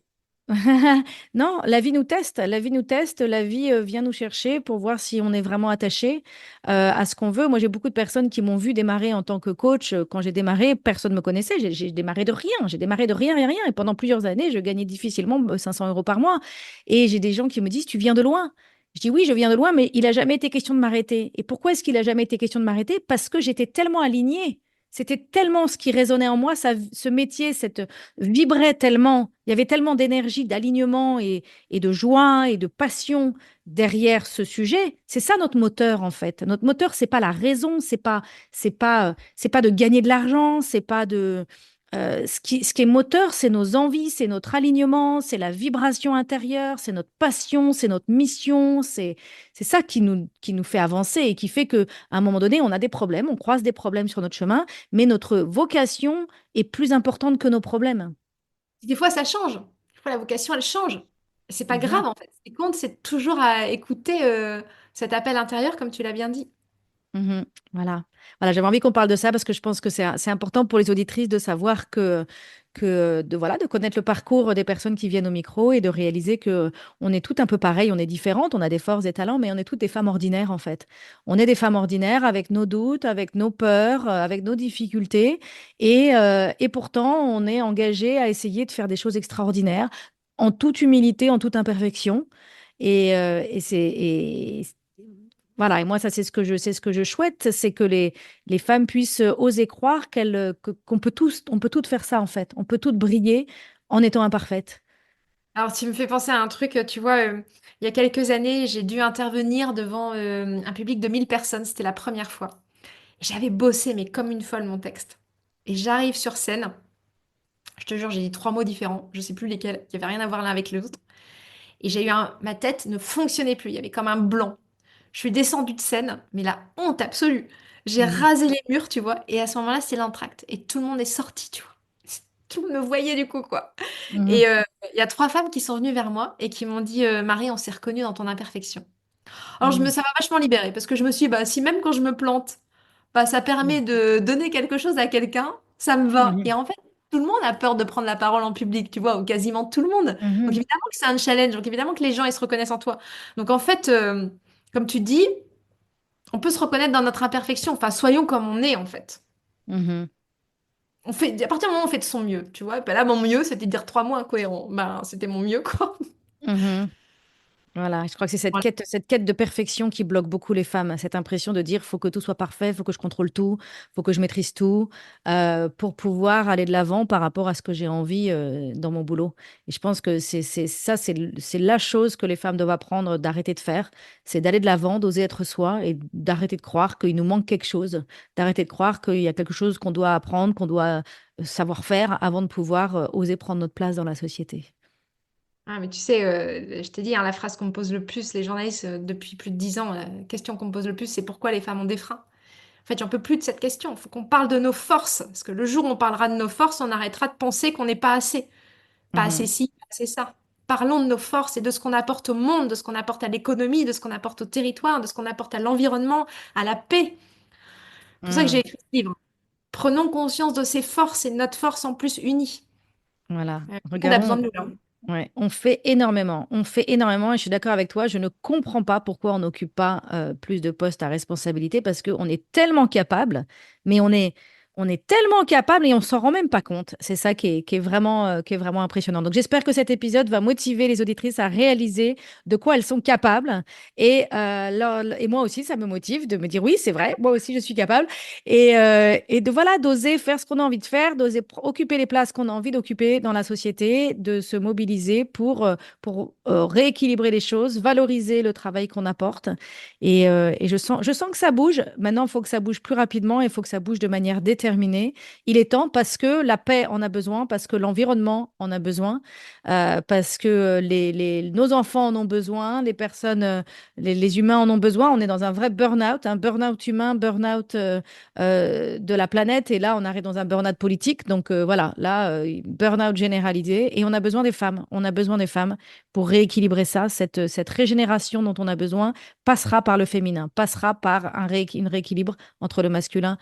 non, la vie nous teste, la vie nous teste, la vie vient nous chercher pour voir si on est vraiment attaché à ce qu'on veut. Moi, j'ai beaucoup de personnes qui m'ont vu démarrer en tant que coach. Quand j'ai démarré, personne ne me connaissait. J'ai démarré de rien. J'ai démarré de rien, rien, rien. Et pendant plusieurs années, je gagnais difficilement 500 euros par mois. Et j'ai des gens qui me disent, tu viens de loin. Je dis oui, je viens de loin, mais il a jamais été question de m'arrêter. Et pourquoi est-ce qu'il a jamais été question de m'arrêter? Parce que j'étais tellement alignée. C'était tellement ce qui résonnait en moi, ce métier, cette vibrait tellement, il y avait tellement d'énergie, d'alignement et de joie et de passion derrière ce sujet. C'est ça notre moteur en fait. Notre moteur, c'est pas la raison, c'est pas de gagner de l'argent, c'est pas de ce qui est moteur, c'est nos envies, c'est notre alignement, c'est la vibration intérieure, c'est notre passion, c'est notre mission, c'est ça qui nous fait avancer et qui fait que à un moment donné, on a des problèmes, on croise des problèmes sur notre chemin, mais notre vocation est plus importante que nos problèmes. Des fois, ça change. Des fois, la vocation, elle change. C'est pas Mhm. grave, en fait. Ce qui compte, c'est toujours à écouter cet appel intérieur, comme tu l'as bien dit. Mhm. Voilà. Voilà, j'avais envie qu'on parle de ça parce que je pense que c'est important pour les auditrices de savoir voilà, de connaître le parcours des personnes qui viennent au micro et de réaliser que on est toutes un peu pareilles, on est différentes, on a des forces et talents, mais on est toutes des femmes ordinaires en fait. On est des femmes ordinaires avec nos doutes, avec nos peurs, avec nos difficultés et pourtant on est engagé à essayer de faire des choses extraordinaires en toute humilité, en toute imperfection. Et voilà, et moi, ça, c'est ce que je souhaite, c'est que les femmes puissent oser croire qu'on peut on peut toutes faire ça, en fait. On peut toutes briller en étant imparfaites. Alors, tu me fais penser à un truc, tu vois, il y a quelques années, j'ai dû intervenir devant un public de 1000 personnes. C'était la première fois. J'avais bossé, mais comme une folle, mon texte. Et j'arrive sur scène. Je te jure, j'ai dit trois mots différents. Je sais plus lesquels, qui n'avaient rien à voir l'un avec l'autre. Et j'ai eu ma tête ne fonctionnait plus. Il y avait comme un blanc. Je suis descendue de scène, mais la honte absolue. J'ai rasé les murs, tu vois, et à ce moment-là, c'est l'entracte. Et tout le monde est sorti, tu vois. Tout le monde me voyait du coup, quoi. Mhm. Et il y a trois femmes qui sont venues vers moi et qui m'ont dit, Marie, on s'est reconnue dans ton imperfection. Alors Mhm. ça m'a vachement libérée parce que je me suis dit, bah, si même quand je me plante, bah, ça permet de donner quelque chose à quelqu'un, ça me va. Et Mhm. en fait, tout le monde a peur de prendre la parole en public, tu vois, ou quasiment tout le monde. Donc Mhm. évidemment que c'est un challenge, donc évidemment que les gens, ils se reconnaissent en toi. Donc en fait, comme tu dis, on peut se reconnaître dans notre imperfection. Enfin, soyons comme on est, en fait. Mhm. On fait, à partir du moment où on fait de son mieux, tu vois. Ben là, mon mieux, c'était de dire 3 mots incohérents. Ben, c'était mon mieux, quoi. Mhm. Voilà, je crois que c'est Voilà. cette quête de perfection qui bloque beaucoup les femmes, cette impression de dire faut que tout soit parfait, faut que je contrôle tout, faut que je maîtrise tout pour pouvoir aller de l'avant par rapport à ce que j'ai envie dans mon boulot. Et je pense que c'est la chose que les femmes doivent apprendre d'arrêter de faire, c'est d'aller de l'avant, d'oser être soi et d'arrêter de croire qu'il nous manque quelque chose, d'arrêter de croire qu'il y a quelque chose qu'on doit apprendre, qu'on doit savoir faire avant de pouvoir oser prendre notre place dans la société. Ah, mais tu sais, je t'ai dit, hein, la phrase qu'on me pose le plus, les journalistes, depuis plus de 10 ans, la question qu'on me pose le plus, c'est pourquoi les femmes ont des freins. En fait, j'en peux plus de cette question. Il faut qu'on parle de nos forces. Parce que le jour où on parlera de nos forces, on arrêtera de penser qu'on n'est pas assez. Pas assez Mhm. ci, pas assez ça. Parlons de nos forces et de ce qu'on apporte au monde, de ce qu'on apporte à l'économie, de ce qu'on apporte au territoire, de ce qu'on apporte à l'environnement, à la paix. C'est pour ça que j'ai Mhm. écrit ce livre. Prenons conscience de ces forces et de notre force en plus unie. Voilà, Tout le monde a besoin regardons. de nous là. Ouais, on fait énormément et je suis d'accord avec toi, je ne comprends pas pourquoi on n'occupe pas plus de postes à responsabilité parce qu'on est tellement capable, mais on est tellement capable et on s'en rend même pas compte. C'est ça qui est vraiment impressionnant. Donc j'espère que cet épisode va motiver les auditrices à réaliser de quoi elles sont capables et moi aussi, ça me motive de me dire oui, c'est vrai, moi aussi je suis capable et de voilà, d'oser faire ce qu'on a envie de faire, d'oser occuper les places qu'on a envie d'occuper dans la société, de se mobiliser pour rééquilibrer les choses, valoriser le travail qu'on apporte. Et je sens que ça bouge. Maintenant, il faut que ça bouge plus rapidement, il faut que ça bouge de manière déterminée. Il est temps parce que la paix en a besoin, parce que l'environnement en a besoin, parce que nos enfants en ont besoin, les personnes, les humains en ont besoin. On est dans un vrai burn-out, un burn-out humain, burn-out de la planète. Et là, on arrive dans un burn-out politique. Donc voilà, là, burn-out généralisé. Et on a besoin des femmes. On a besoin des femmes pour rééquilibrer ça. Cette régénération dont on a besoin passera par le féminin, passera par une rééquilibre entre le masculin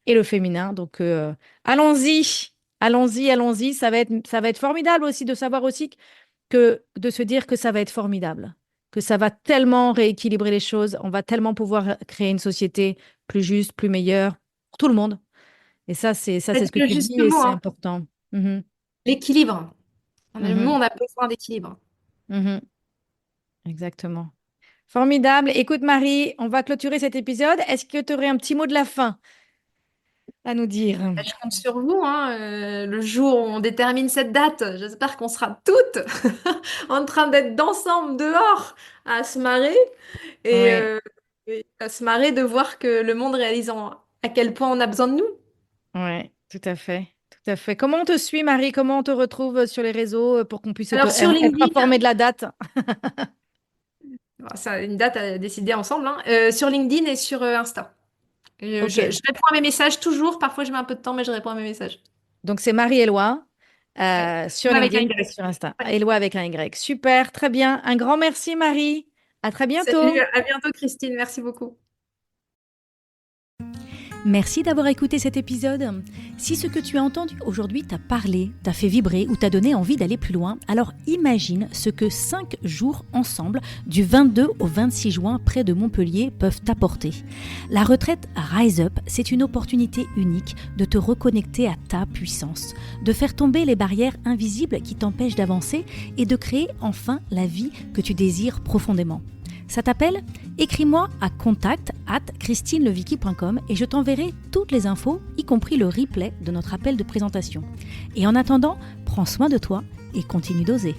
et le féminin. Donc allons-y, allons-y, allons-y. Ça va être formidable aussi de savoir aussi que de se dire que ça va être formidable, que ça va tellement rééquilibrer les choses, on va tellement pouvoir créer une société plus juste, plus meilleure pour tout le monde. Et ça, T'as c'est dit ce que le tu juste dis et mot, c'est hein. important. Mhm, L'équilibre. Nous, mhm, on a besoin d'équilibre. mhm. Exactement. Formidable. Écoute, Marie, on va clôturer cet épisode. Est-ce que tu aurais un petit mot de la fin à nous dire? Je compte sur vous, hein, le jour où on détermine cette date. J'espère qu'on sera toutes en train d'être d'ensemble dehors à se marrer Oui, et à se marrer de voir que le monde réalise à quel point on a besoin de nous. oui, tout à fait. Tout à fait. Comment on te suit, Marie? Comment on te retrouve sur les réseaux pour qu'on puisse Alors sur être LinkedIn, informé de la date? c'est une date à décider ensemble, hein, sur LinkedIn et sur Insta. Ok. Je réponds à mes messages toujours. Parfois, je mets un peu de temps, mais je réponds à mes messages. Donc, c'est Marie-Éloi Ouais. sur Avec un LinkedIn et Y. sur Insta. Ouais. Éloi avec un Y. Super, très bien. Un grand merci, Marie. À très Salut, bientôt. à bientôt, Christine. Merci beaucoup. Merci d'avoir écouté cet épisode. Si ce que tu as entendu aujourd'hui t'a parlé, t'a fait vibrer ou t'a donné envie d'aller plus loin, alors imagine ce que 5 jours ensemble, du 22 au 26 juin près de Montpellier, peuvent t'apporter. La retraite Rise Up, c'est une opportunité unique de te reconnecter à ta puissance, de faire tomber les barrières invisibles qui t'empêchent d'avancer et de créer enfin la vie que tu désires profondément. Ça t'appelle ? Écris-moi à contact@christinelevicky.com et je t'enverrai toutes les infos, y compris le replay de notre appel de présentation. Et en attendant, prends soin de toi et continue d'oser.